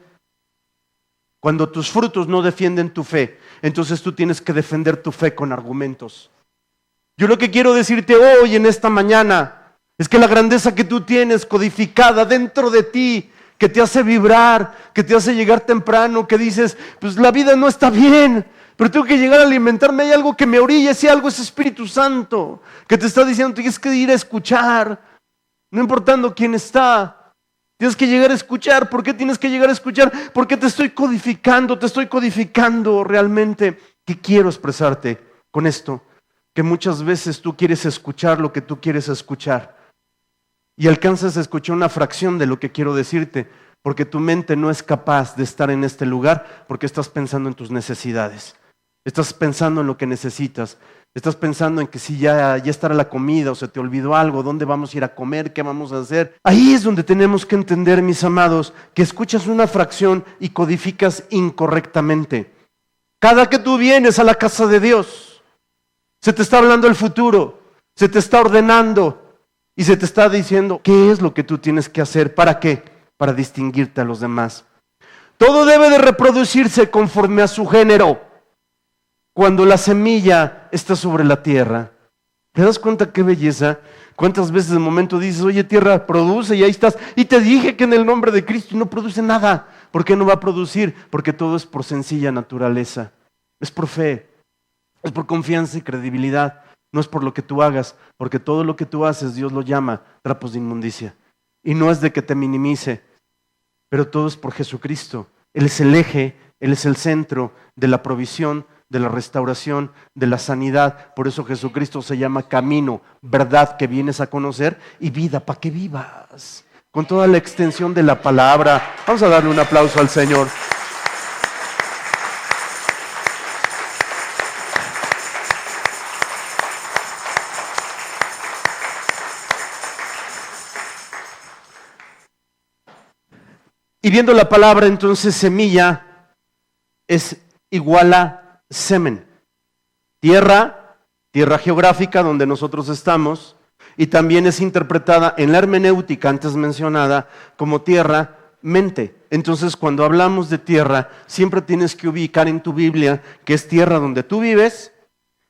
C: Cuando tus frutos no defienden tu fe, entonces tú tienes que defender tu fe con argumentos. Yo lo que quiero decirte hoy, en esta mañana, es que la grandeza que tú tienes codificada dentro de ti, que te hace vibrar, que te hace llegar temprano, que dices, pues la vida no está bien, pero tengo que llegar a alimentarme, hay algo que me orilla, ese algo es Espíritu Santo, que te está diciendo, tienes que ir a escuchar, no importando quién está, Tienes que llegar a escuchar. ¿Por qué tienes que llegar a escuchar? Porque te estoy codificando realmente. ¿Qué quiero expresarte con esto? Que muchas veces tú quieres escuchar lo que tú quieres escuchar y alcanzas a escuchar una fracción de lo que quiero decirte, porque tu mente no es capaz de estar en este lugar porque estás pensando en tus necesidades, estás pensando en lo que necesitas, estás pensando en que si ya estará la comida o se te olvidó algo, dónde vamos a ir a comer, qué vamos a hacer. Ahí es donde tenemos que entender, mis amados, que escuchas una fracción y codificas incorrectamente. Cada que tú vienes a la casa de Dios, se te está hablando el futuro, se te está ordenando y se te está diciendo qué es lo que tú tienes que hacer. ¿Para qué? Para distinguirte a los demás. Todo debe de reproducirse conforme a su género. Cuando la semilla está sobre la tierra, ¿te das cuenta qué belleza? ¿Cuántas veces de momento dices, oye, tierra, produce, y ahí estás? Y te dije que en el nombre de Cristo no produce nada. ¿Por qué no va a producir? Porque todo es por sencilla naturaleza. Es por fe. Es por confianza y credibilidad, no es por lo que tú hagas, porque todo lo que tú haces Dios lo llama trapos de inmundicia. Y no es de que te minimice, pero todo es por Jesucristo. Él es el eje, Él es el centro de la provisión, de la restauración, de la sanidad. Por eso Jesucristo se llama camino, verdad que vienes a conocer y vida para que vivas. Con toda la extensión de la palabra. Vamos a darle un aplauso al Señor. Y viendo la palabra, entonces semilla es igual a semen. Tierra geográfica donde nosotros estamos, y también es interpretada en la hermenéutica antes mencionada como tierra mente. Entonces cuando hablamos de tierra, siempre tienes que ubicar en tu Biblia que es tierra donde tú vives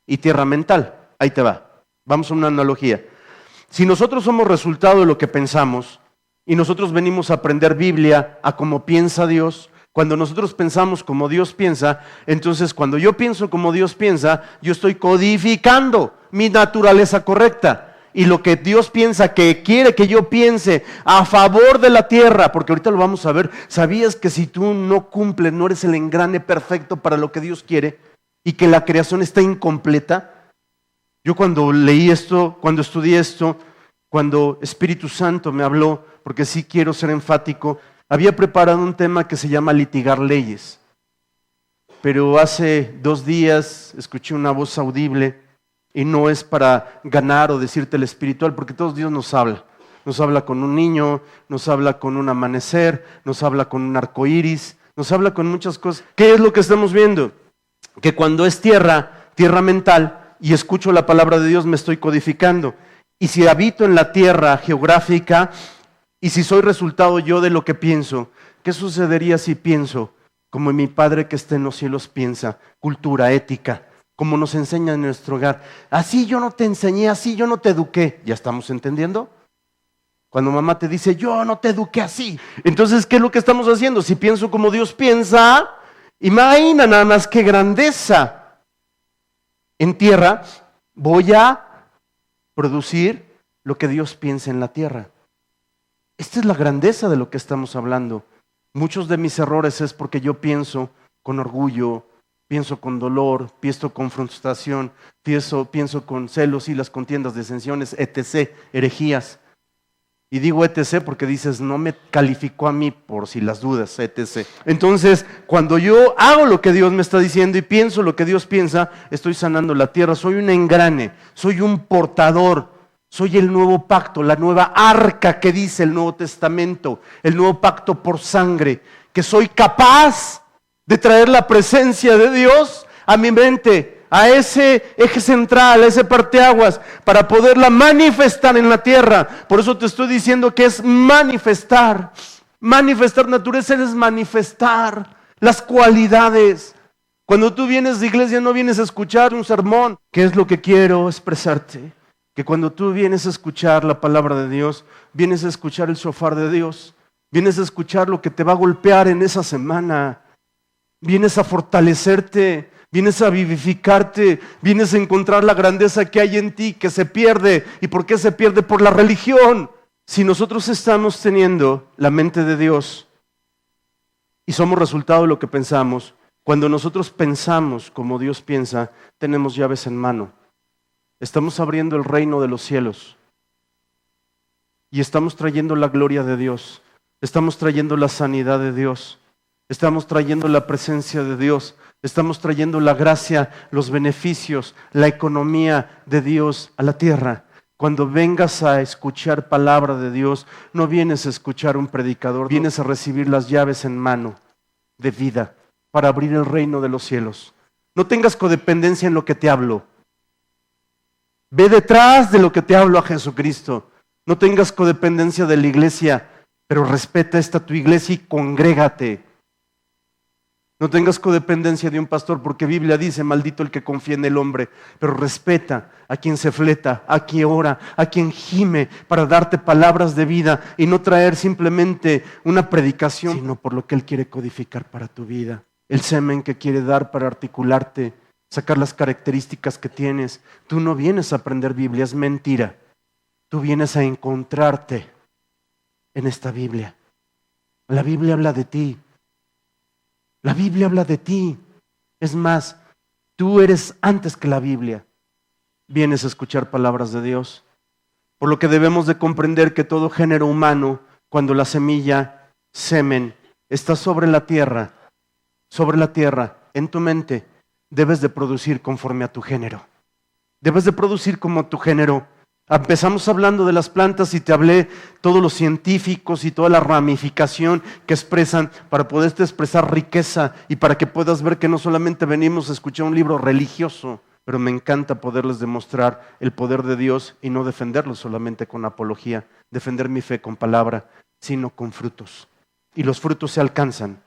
C: y tierra mental. Ahí te va. Vamos a una analogía. Si nosotros somos resultado de lo que pensamos, y nosotros venimos a aprender Biblia a cómo piensa Dios, cuando nosotros pensamos como Dios piensa, entonces cuando yo pienso como Dios piensa, yo estoy codificando mi naturaleza correcta. Y lo que Dios piensa que quiere que yo piense a favor de la tierra, porque ahorita lo vamos a ver. ¿Sabías que si tú no cumples, no eres el engrane perfecto para lo que Dios quiere y que la creación está incompleta? Yo cuando leí esto, cuando estudié esto, cuando Espíritu Santo me habló, porque sí quiero ser enfático, había preparado un tema que se llama litigar leyes. Pero hace 2 días escuché una voz audible, y no es para ganar o decirte el espiritual, porque todos Dios nos habla. Nos habla con un niño, nos habla con un amanecer, nos habla con un arco iris, nos habla con muchas cosas. ¿Qué es lo que estamos viendo? Que cuando es tierra mental, y escucho la palabra de Dios, me estoy codificando. Y si habito en la tierra geográfica, y si soy resultado yo de lo que pienso, ¿qué sucedería si pienso como mi Padre que está en los cielos piensa? Cultura, ética, como nos enseña en nuestro hogar. Así yo no te enseñé, así yo no te eduqué. ¿Ya estamos entendiendo? Cuando mamá te dice, yo no te eduqué así. Entonces, ¿qué es lo que estamos haciendo? Si pienso como Dios piensa, imagina nada más qué grandeza. En tierra voy a producir lo que Dios piensa en la tierra. Esta es la grandeza de lo que estamos hablando. Muchos de mis errores es porque yo pienso con orgullo, pienso con dolor, pienso con frustración, pienso con celos y las contiendas, disensiones, etc., herejías. Y digo etc. porque dices, no me calificó a mí por si las dudas, etc. Entonces, cuando yo hago lo que Dios me está diciendo y pienso lo que Dios piensa, estoy sanando la tierra. Soy un engrane, soy un portador, soy el nuevo pacto, la nueva arca que dice el Nuevo Testamento, el nuevo pacto por sangre, que soy capaz de traer la presencia de Dios a mi mente, a ese eje central, a ese parteaguas, para poderla manifestar en la tierra. Por eso te estoy diciendo que es manifestar. Manifestar naturaleza es manifestar las cualidades. Cuando tú vienes de iglesia no vienes a escuchar un sermón. ¿Qué es lo que quiero expresarte? Que cuando tú vienes a escuchar la palabra de Dios, vienes a escuchar el shofar de Dios, vienes a escuchar lo que te va a golpear en esa semana, vienes a fortalecerte, vienes a vivificarte, vienes a encontrar la grandeza que hay en ti, que se pierde. ¿Y por qué se pierde? Por la religión. Si nosotros estamos teniendo la mente de Dios y somos resultado de lo que pensamos, cuando nosotros pensamos como Dios piensa, tenemos llaves en mano. Estamos abriendo el reino de los cielos y estamos trayendo la gloria de Dios, estamos trayendo la sanidad de Dios, estamos trayendo la presencia de Dios, estamos trayendo la gracia, los beneficios, la economía de Dios a la tierra. Cuando vengas a escuchar palabra de Dios, no vienes a escuchar un predicador, vienes a recibir las llaves en mano de vida para abrir el reino de los cielos. No tengas codependencia en lo que te hablo. Ve detrás de lo que te hablo a Jesucristo. No tengas codependencia de la iglesia, pero respeta esta tu iglesia y congrégate. No tengas codependencia de un pastor, porque Biblia dice, maldito el que confía en el hombre, pero respeta a quien se fleta, a quien ora, a quien gime para darte palabras de vida y no traer simplemente una predicación, sino por lo que Él quiere codificar para tu vida. El semen que quiere dar para articularte, sacar las características que tienes. Tú no vienes a aprender Biblia, es mentira. Tú vienes a encontrarte en esta Biblia. La Biblia habla de ti. La Biblia habla de ti. Es más, tú eres antes que la Biblia. Vienes a escuchar palabras de Dios. Por lo que debemos de comprender que todo género humano, cuando la semilla, semen, está sobre la tierra, en tu mente, debes de producir conforme a tu género. Debes de producir como tu género. Empezamos hablando de las plantas y te hablé todos los científicos y toda la ramificación que expresan para poderte expresar riqueza y para que puedas ver que no solamente venimos a escuchar un libro religioso, pero me encanta poderles demostrar el poder de Dios y no defenderlo solamente con apología, defender mi fe con palabra, sino con frutos. Y los frutos se alcanzan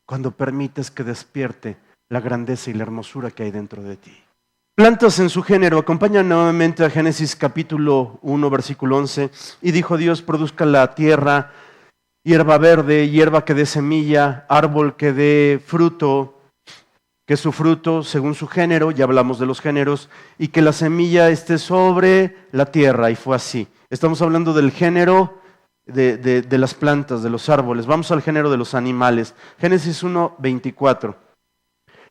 C: cuando permites que despierte la grandeza y la hermosura que hay dentro de ti. Plantas en su género, acompañan nuevamente a Génesis capítulo 1, versículo 11. Y dijo Dios, produzca la tierra hierba verde, hierba que dé semilla, árbol que dé fruto, que su fruto según su género, ya hablamos de los géneros, y que la semilla esté sobre la tierra. Y fue así. Estamos hablando del género de las plantas, de los árboles. Vamos al género de los animales. Génesis 1, 24.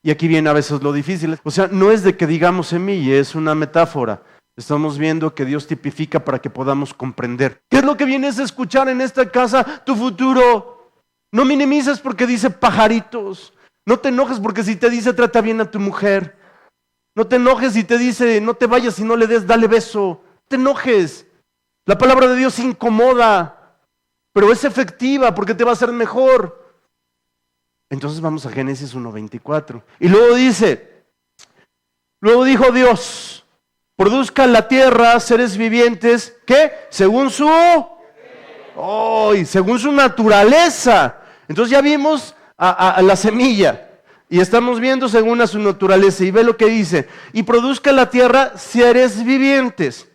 C: Y aquí viene a veces lo difícil. O sea, no es de que digamos semilla, es una metáfora. Estamos viendo que Dios tipifica para que podamos comprender. ¿Qué es lo que vienes a escuchar en esta casa? Tu futuro. No minimices porque dice pajaritos. No te enojes porque si te dice trata bien a tu mujer. No te enojes si te dice no te vayas y no le des, dale beso. No te enojes. La palabra de Dios incomoda, pero es efectiva porque te va a hacer mejor. Entonces vamos a Génesis 1:24. Y luego dijo Dios, produzca la tierra seres vivientes, ¿qué? Según su naturaleza. Entonces ya vimos a la semilla y estamos viendo según a su naturaleza. Y ve lo que dice, y produzca la tierra seres vivientes,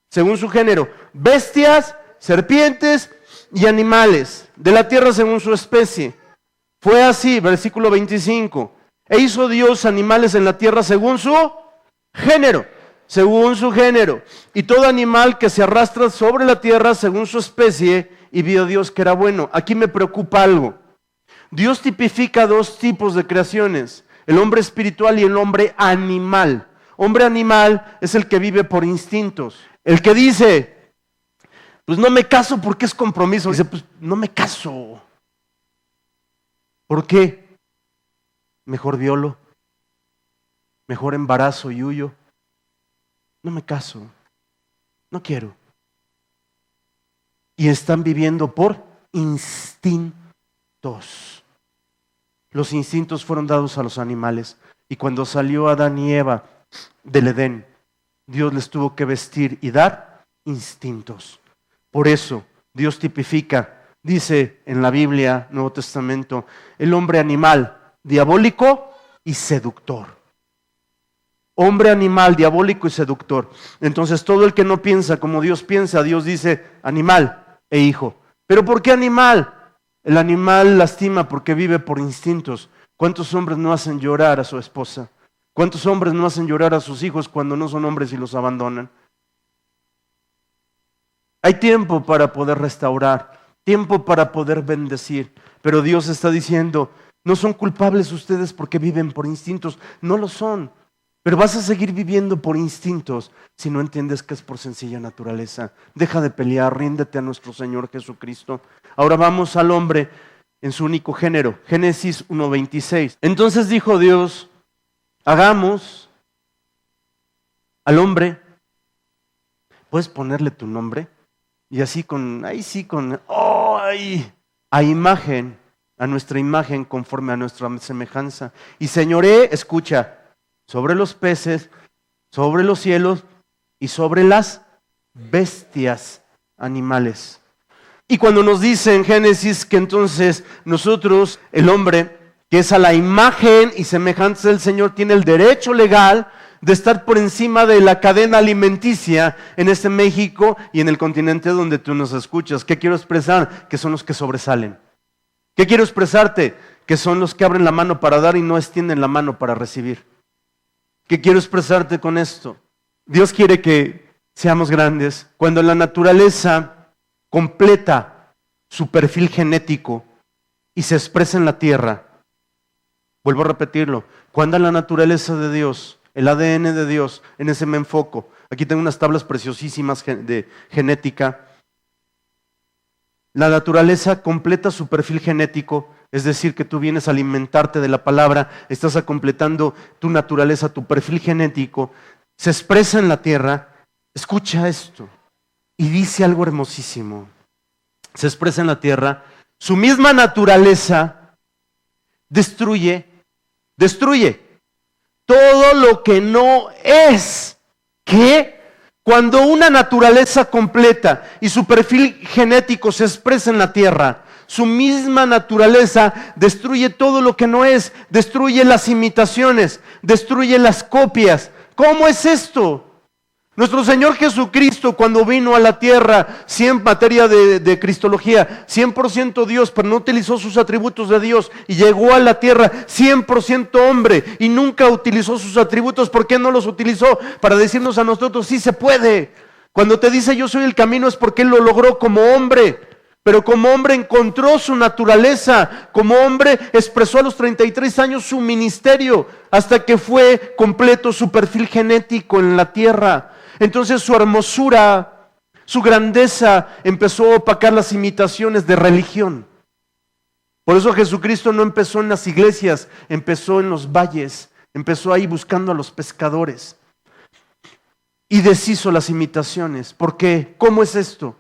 C: según su género, bestias, serpientes y animales, de la tierra según su especie. Fue así, versículo 25. E hizo Dios animales en la tierra según su género. Y todo animal que se arrastra sobre la tierra según su especie, y vio Dios que era bueno. Aquí me preocupa algo. Dios tipifica dos tipos de creaciones, el hombre espiritual y el hombre animal. Hombre animal es el que vive por instintos. El que dice, pues no me caso porque es compromiso. Dice, pues no me caso. ¿Por qué? Mejor violo, mejor embarazo y huyo. No me caso, no quiero. Y están viviendo por instintos. Los instintos fueron dados a los animales. Y cuando salió Adán y Eva del Edén, Dios les tuvo que vestir y dar instintos. Por eso Dios tipifica. Dice en la Biblia, Nuevo Testamento, el hombre animal, diabólico y seductor. Hombre animal, diabólico y seductor. Entonces todo el que no piensa como Dios piensa, Dios dice animal e hijo. ¿Pero por qué animal? El animal lastima porque vive por instintos. ¿Cuántos hombres no hacen llorar a su esposa? ¿Cuántos hombres no hacen llorar a sus hijos cuando no son hombres y los abandonan? Hay tiempo para poder restaurar, tiempo para poder bendecir. Pero Dios está diciendo, no son culpables ustedes porque viven por instintos. No lo son. Pero vas a seguir viviendo por instintos si no entiendes que es por sencilla naturaleza. Deja de pelear, ríndete a nuestro Señor Jesucristo. Ahora vamos al hombre en su único género. Génesis 1:26. Entonces dijo Dios, hagamos al hombre. ¿Puedes ponerle tu nombre? Y así a imagen, a nuestra imagen conforme a nuestra semejanza. Y señoré, escucha, sobre los peces, sobre los cielos y sobre las bestias animales. Y cuando nos dice en Génesis que entonces nosotros, el hombre, que es a la imagen y semejanza del Señor, tiene el derecho legal de estar por encima de la cadena alimenticia en este México y en el continente donde tú nos escuchas. ¿Qué quiero expresar? Que son los que sobresalen. ¿Qué quiero expresarte? Que son los que abren la mano para dar y no extienden la mano para recibir. ¿Qué quiero expresarte con esto? Dios quiere que seamos grandes. Cuando la naturaleza completa su perfil genético y se expresa en la tierra, vuelvo a repetirlo, cuando la naturaleza de Dios, el ADN de Dios, en ese me enfoco. Aquí tengo unas tablas preciosísimas de genética. La naturaleza completa su perfil genético, es decir, que tú vienes a alimentarte de la palabra, estás completando tu naturaleza, tu perfil genético, se expresa en la tierra. Escucha esto, y dice algo hermosísimo. Se expresa en la tierra, su misma naturaleza destruye todo lo que no es. ¿Qué? Cuando una naturaleza completa y su perfil genético se expresa en la tierra, su misma naturaleza destruye todo lo que no es, destruye las imitaciones, destruye las copias. ¿Cómo es esto? Nuestro Señor Jesucristo, cuando vino a la tierra, en materia de cristología, 100% Dios, pero no utilizó sus atributos de Dios, y llegó a la tierra 100% hombre, y nunca utilizó sus atributos. ¿Por qué no los utilizó? Para decirnos a nosotros, sí se puede. Cuando te dice yo soy el camino, es porque Él lo logró como hombre, pero como hombre encontró su naturaleza, como hombre expresó a los 33 años su ministerio, hasta que fue completo su perfil genético en la tierra. Entonces su hermosura, su grandeza empezó a opacar las imitaciones de religión. Por eso Jesucristo no empezó en las iglesias, empezó en los valles, empezó ahí buscando a los pescadores y deshizo las imitaciones. ¿Por qué? ¿Cómo es esto?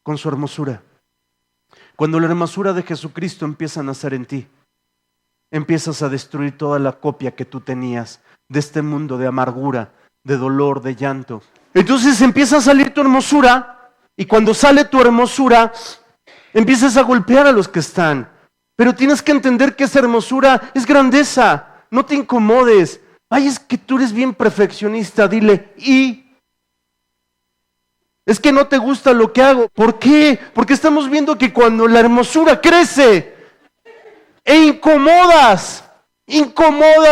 C: Con su hermosura. Cuando la hermosura de Jesucristo empieza a nacer en ti, empiezas a destruir toda la copia que tú tenías de este mundo de amargura, de dolor, de llanto. Entonces empieza a salir tu hermosura, y cuando sale tu hermosura, empiezas a golpear a los que están. Pero tienes que entender que esa hermosura es grandeza. No te incomodes. Ay, es que tú eres bien perfeccionista. Dile, es que no te gusta lo que hago. ¿Por qué? Porque estamos viendo que cuando la hermosura crece e incomodas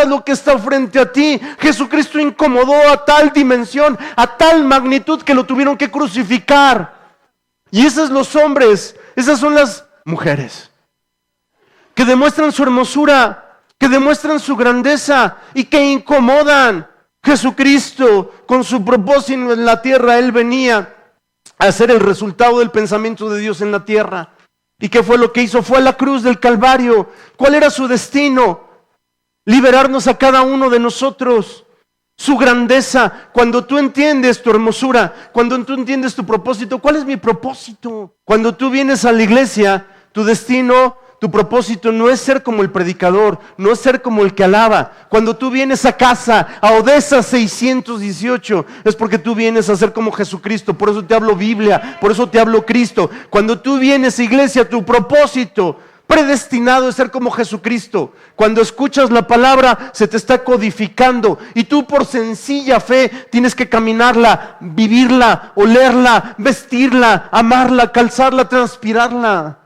C: lo que está frente a ti. Jesucristo incomodó a tal dimensión, a tal magnitud que lo tuvieron que crucificar. Y esos son los hombres, esas son las mujeres, que demuestran su hermosura, que demuestran su grandeza y que incomodan. Jesucristo, con su propósito en la tierra, Él venía a ser el resultado del pensamiento de Dios en la tierra. ¿Y qué fue lo que hizo? Fue a la cruz del Calvario. ¿Cuál era su destino? Liberarnos a cada uno de nosotros. Su grandeza. Cuando tú entiendes tu hermosura, cuando tú entiendes tu propósito, ¿cuál es mi propósito? Cuando tú vienes a la iglesia, tu destino, tu propósito no es ser como el predicador, no es ser como el que alaba. Cuando tú vienes a casa, a Odessa 618, es porque tú vienes a ser como Jesucristo. Por eso te hablo Biblia, por eso te hablo Cristo. Cuando tú vienes a iglesia, tu propósito predestinado es ser como Jesucristo. Cuando escuchas la palabra, se te está codificando, y tú por sencilla fe tienes que caminarla, vivirla, olerla, vestirla, amarla, calzarla, transpirarla.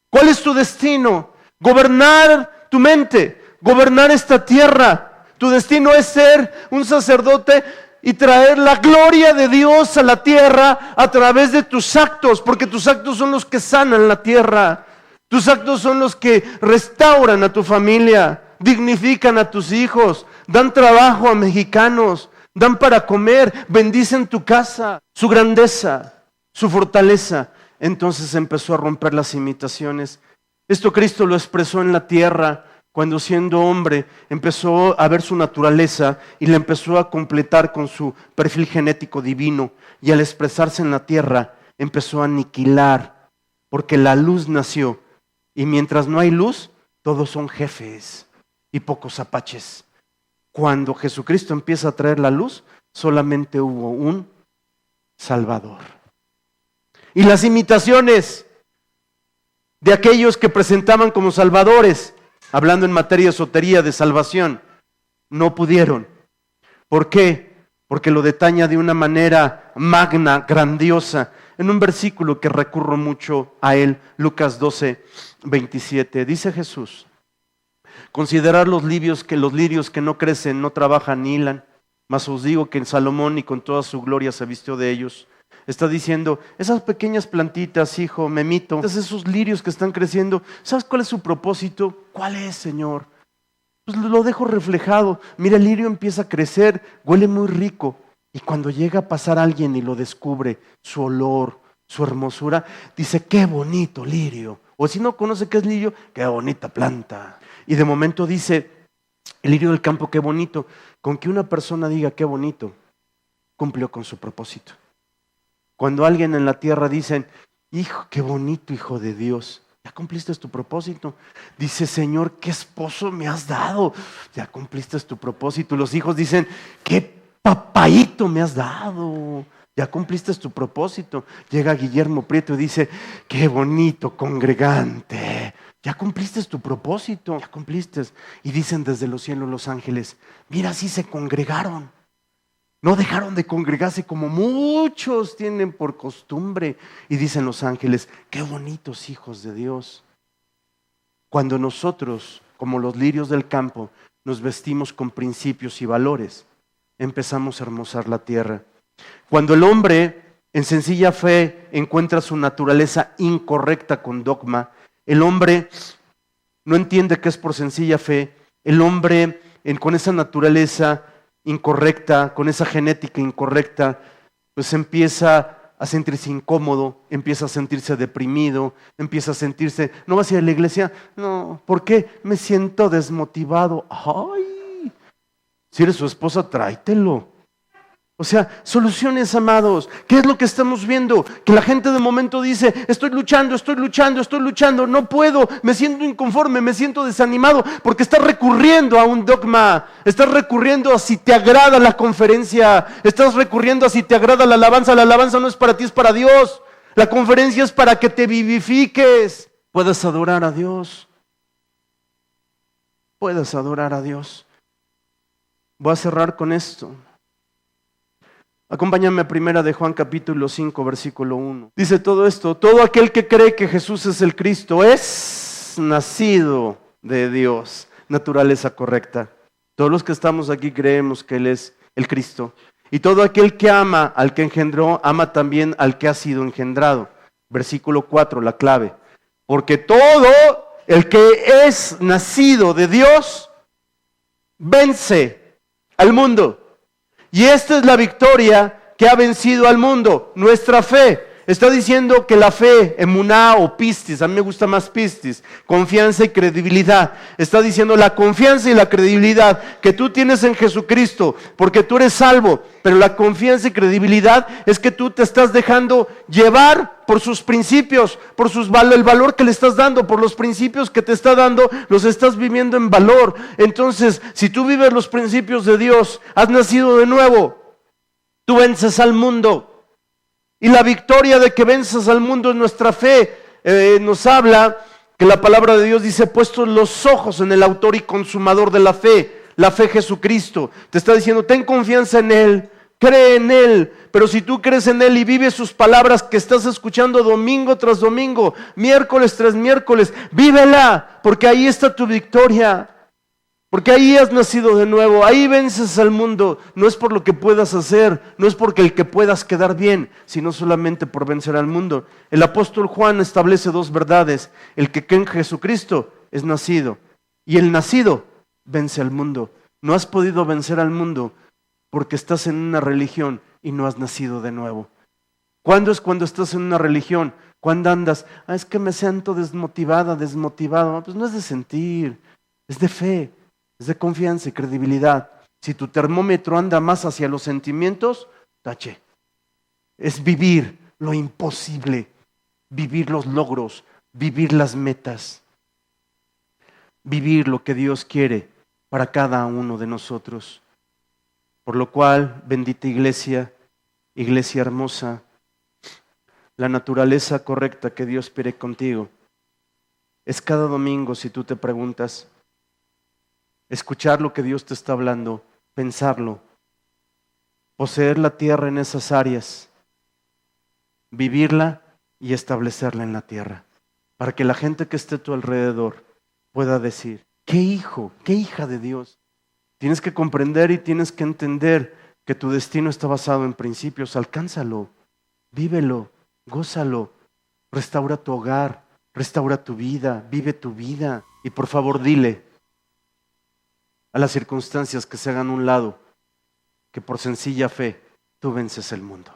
C: ¿Cuál es tu destino? Gobernar tu mente, gobernar esta tierra. Tu destino es ser un sacerdote y traer la gloria de Dios a la tierra a través de tus actos, porque tus actos son los que sanan la tierra. Tus actos son los que restauran a tu familia, dignifican a tus hijos, dan trabajo a mexicanos, dan para comer, bendicen tu casa, su grandeza, su fortaleza. Entonces empezó a romper las imitaciones. Esto Cristo lo expresó en la tierra cuando siendo hombre empezó a ver su naturaleza y la empezó a completar con su perfil genético divino. Y al expresarse en la tierra empezó a aniquilar, porque la luz nació. Y mientras no hay luz, todos son jefes y pocos apaches. Cuando Jesucristo empieza a traer la luz, solamente hubo un Salvador. Y las imitaciones de aquellos que presentaban como salvadores, hablando en materia de sotería, de salvación, no pudieron. ¿Por qué? Porque lo detalla de una manera magna, grandiosa, en un versículo que recurro mucho a él, Lucas 12, 27. Dice Jesús: considerad los lirios que no crecen, no trabajan ni hilan, mas os digo que en Salomón y con toda su gloria se vistió de ellos. Está diciendo, esas pequeñas plantitas, hijo, memito, esos lirios que están creciendo, ¿sabes cuál es su propósito? ¿Cuál es, Señor? Pues lo dejo reflejado. Mira, el lirio empieza a crecer, huele muy rico. Y cuando llega a pasar alguien y lo descubre, su olor, su hermosura, dice, qué bonito lirio. O si no conoce qué es lirio, qué bonita planta. Y de momento dice, el lirio del campo, qué bonito. Con que una persona diga qué bonito, cumplió con su propósito. Cuando alguien en la tierra dice, hijo, qué bonito hijo de Dios, ya cumpliste tu propósito. Dice, Señor, qué esposo me has dado, ya cumpliste tu propósito. Los hijos dicen, qué papayito me has dado, ya cumpliste tu propósito. Llega Guillermo Prieto y dice, qué bonito congregante, ya cumpliste tu propósito, ya cumpliste. Y dicen desde los cielos los ángeles, mira, así se congregaron. No dejaron de congregarse como muchos tienen por costumbre. Y dicen los ángeles, qué bonitos hijos de Dios. Cuando nosotros, como los lirios del campo, nos vestimos con principios y valores, empezamos a hermosar la tierra. Cuando el hombre en sencilla fe encuentra su naturaleza incorrecta con dogma, el hombre no entiende que es por sencilla fe. El hombre con esa naturaleza incorrecta, con esa genética incorrecta, pues empieza a sentirse incómodo, empieza a sentirse deprimido, empieza a sentirse, ¿no vas a ir a la iglesia? No, ¿por qué? Me siento desmotivado. Ay, si eres su esposa, tráetelo. O sea, soluciones, amados. ¿Qué es lo que estamos viendo? Que la gente de momento dice, estoy luchando, no puedo, me siento inconforme, me siento desanimado, porque estás recurriendo a un dogma, estás recurriendo a si te agrada la conferencia, estás recurriendo a si te agrada la alabanza no es para ti, es para Dios. La conferencia es para que te vivifiques, puedas adorar a Dios. Puedas adorar a Dios. Voy a cerrar con esto. Acompáñame a primera de Juan capítulo 5 versículo 1. Dice todo esto, todo aquel que cree que Jesús es el Cristo es nacido de Dios, naturaleza correcta. Todos los que estamos aquí creemos que Él es el Cristo. Y todo aquel que ama al que engendró, ama también al que ha sido engendrado. Versículo 4, la clave. Porque todo el que es nacido de Dios vence al mundo. Y esta es la victoria que ha vencido al mundo, nuestra fe. Está diciendo que la fe, emuná o pistis, a mí me gusta más pistis, confianza y credibilidad. Está diciendo la confianza y la credibilidad que tú tienes en Jesucristo, porque tú eres salvo. Pero la confianza y credibilidad es que tú te estás dejando llevar por sus principios, por el valor que le estás dando, por los principios que te está dando, los estás viviendo en valor. Entonces, si tú vives los principios de Dios, has nacido de nuevo, tú vences al mundo. Y la victoria de que venzas al mundo es nuestra fe. Nos habla que la palabra de Dios dice, puestos los ojos en el autor y consumador de la fe Jesucristo. Te está diciendo, ten confianza en Él, cree en Él. Pero si tú crees en Él y vives sus palabras que estás escuchando domingo tras domingo, miércoles tras miércoles, vívela, porque ahí está tu victoria. Porque ahí has nacido de nuevo, ahí vences al mundo. No es por lo que puedas hacer, no es porque el que puedas quedar bien, sino solamente por vencer al mundo. El apóstol Juan establece dos verdades. El que cree en Jesucristo es nacido, y el nacido vence al mundo. No has podido vencer al mundo porque estás en una religión y no has nacido de nuevo. ¿Cuándo es cuando estás en una religión? Cuando andas, es que me siento desmotivada, desmotivado. Pues no es de sentir, es de fe, es de confianza y credibilidad. Si tu termómetro anda más hacia los sentimientos, tache. Es vivir lo imposible, vivir los logros, vivir las metas, vivir lo que Dios quiere para cada uno de nosotros. Por lo cual, bendita iglesia, iglesia hermosa, la naturaleza correcta que Dios quiere contigo es cada domingo, si tú te preguntas, escuchar lo que Dios te está hablando, pensarlo, poseer la tierra en esas áreas, vivirla y establecerla en la tierra, para que la gente que esté a tu alrededor pueda decir, qué hijo, qué hija de Dios. Tienes que comprender y tienes que entender que tu destino está basado en principios. Alcánzalo, vívelo, gózalo, restaura tu hogar, restaura tu vida, vive tu vida. Y por favor dile a las circunstancias que se hagan a un lado que por sencilla fe tú vences el mundo.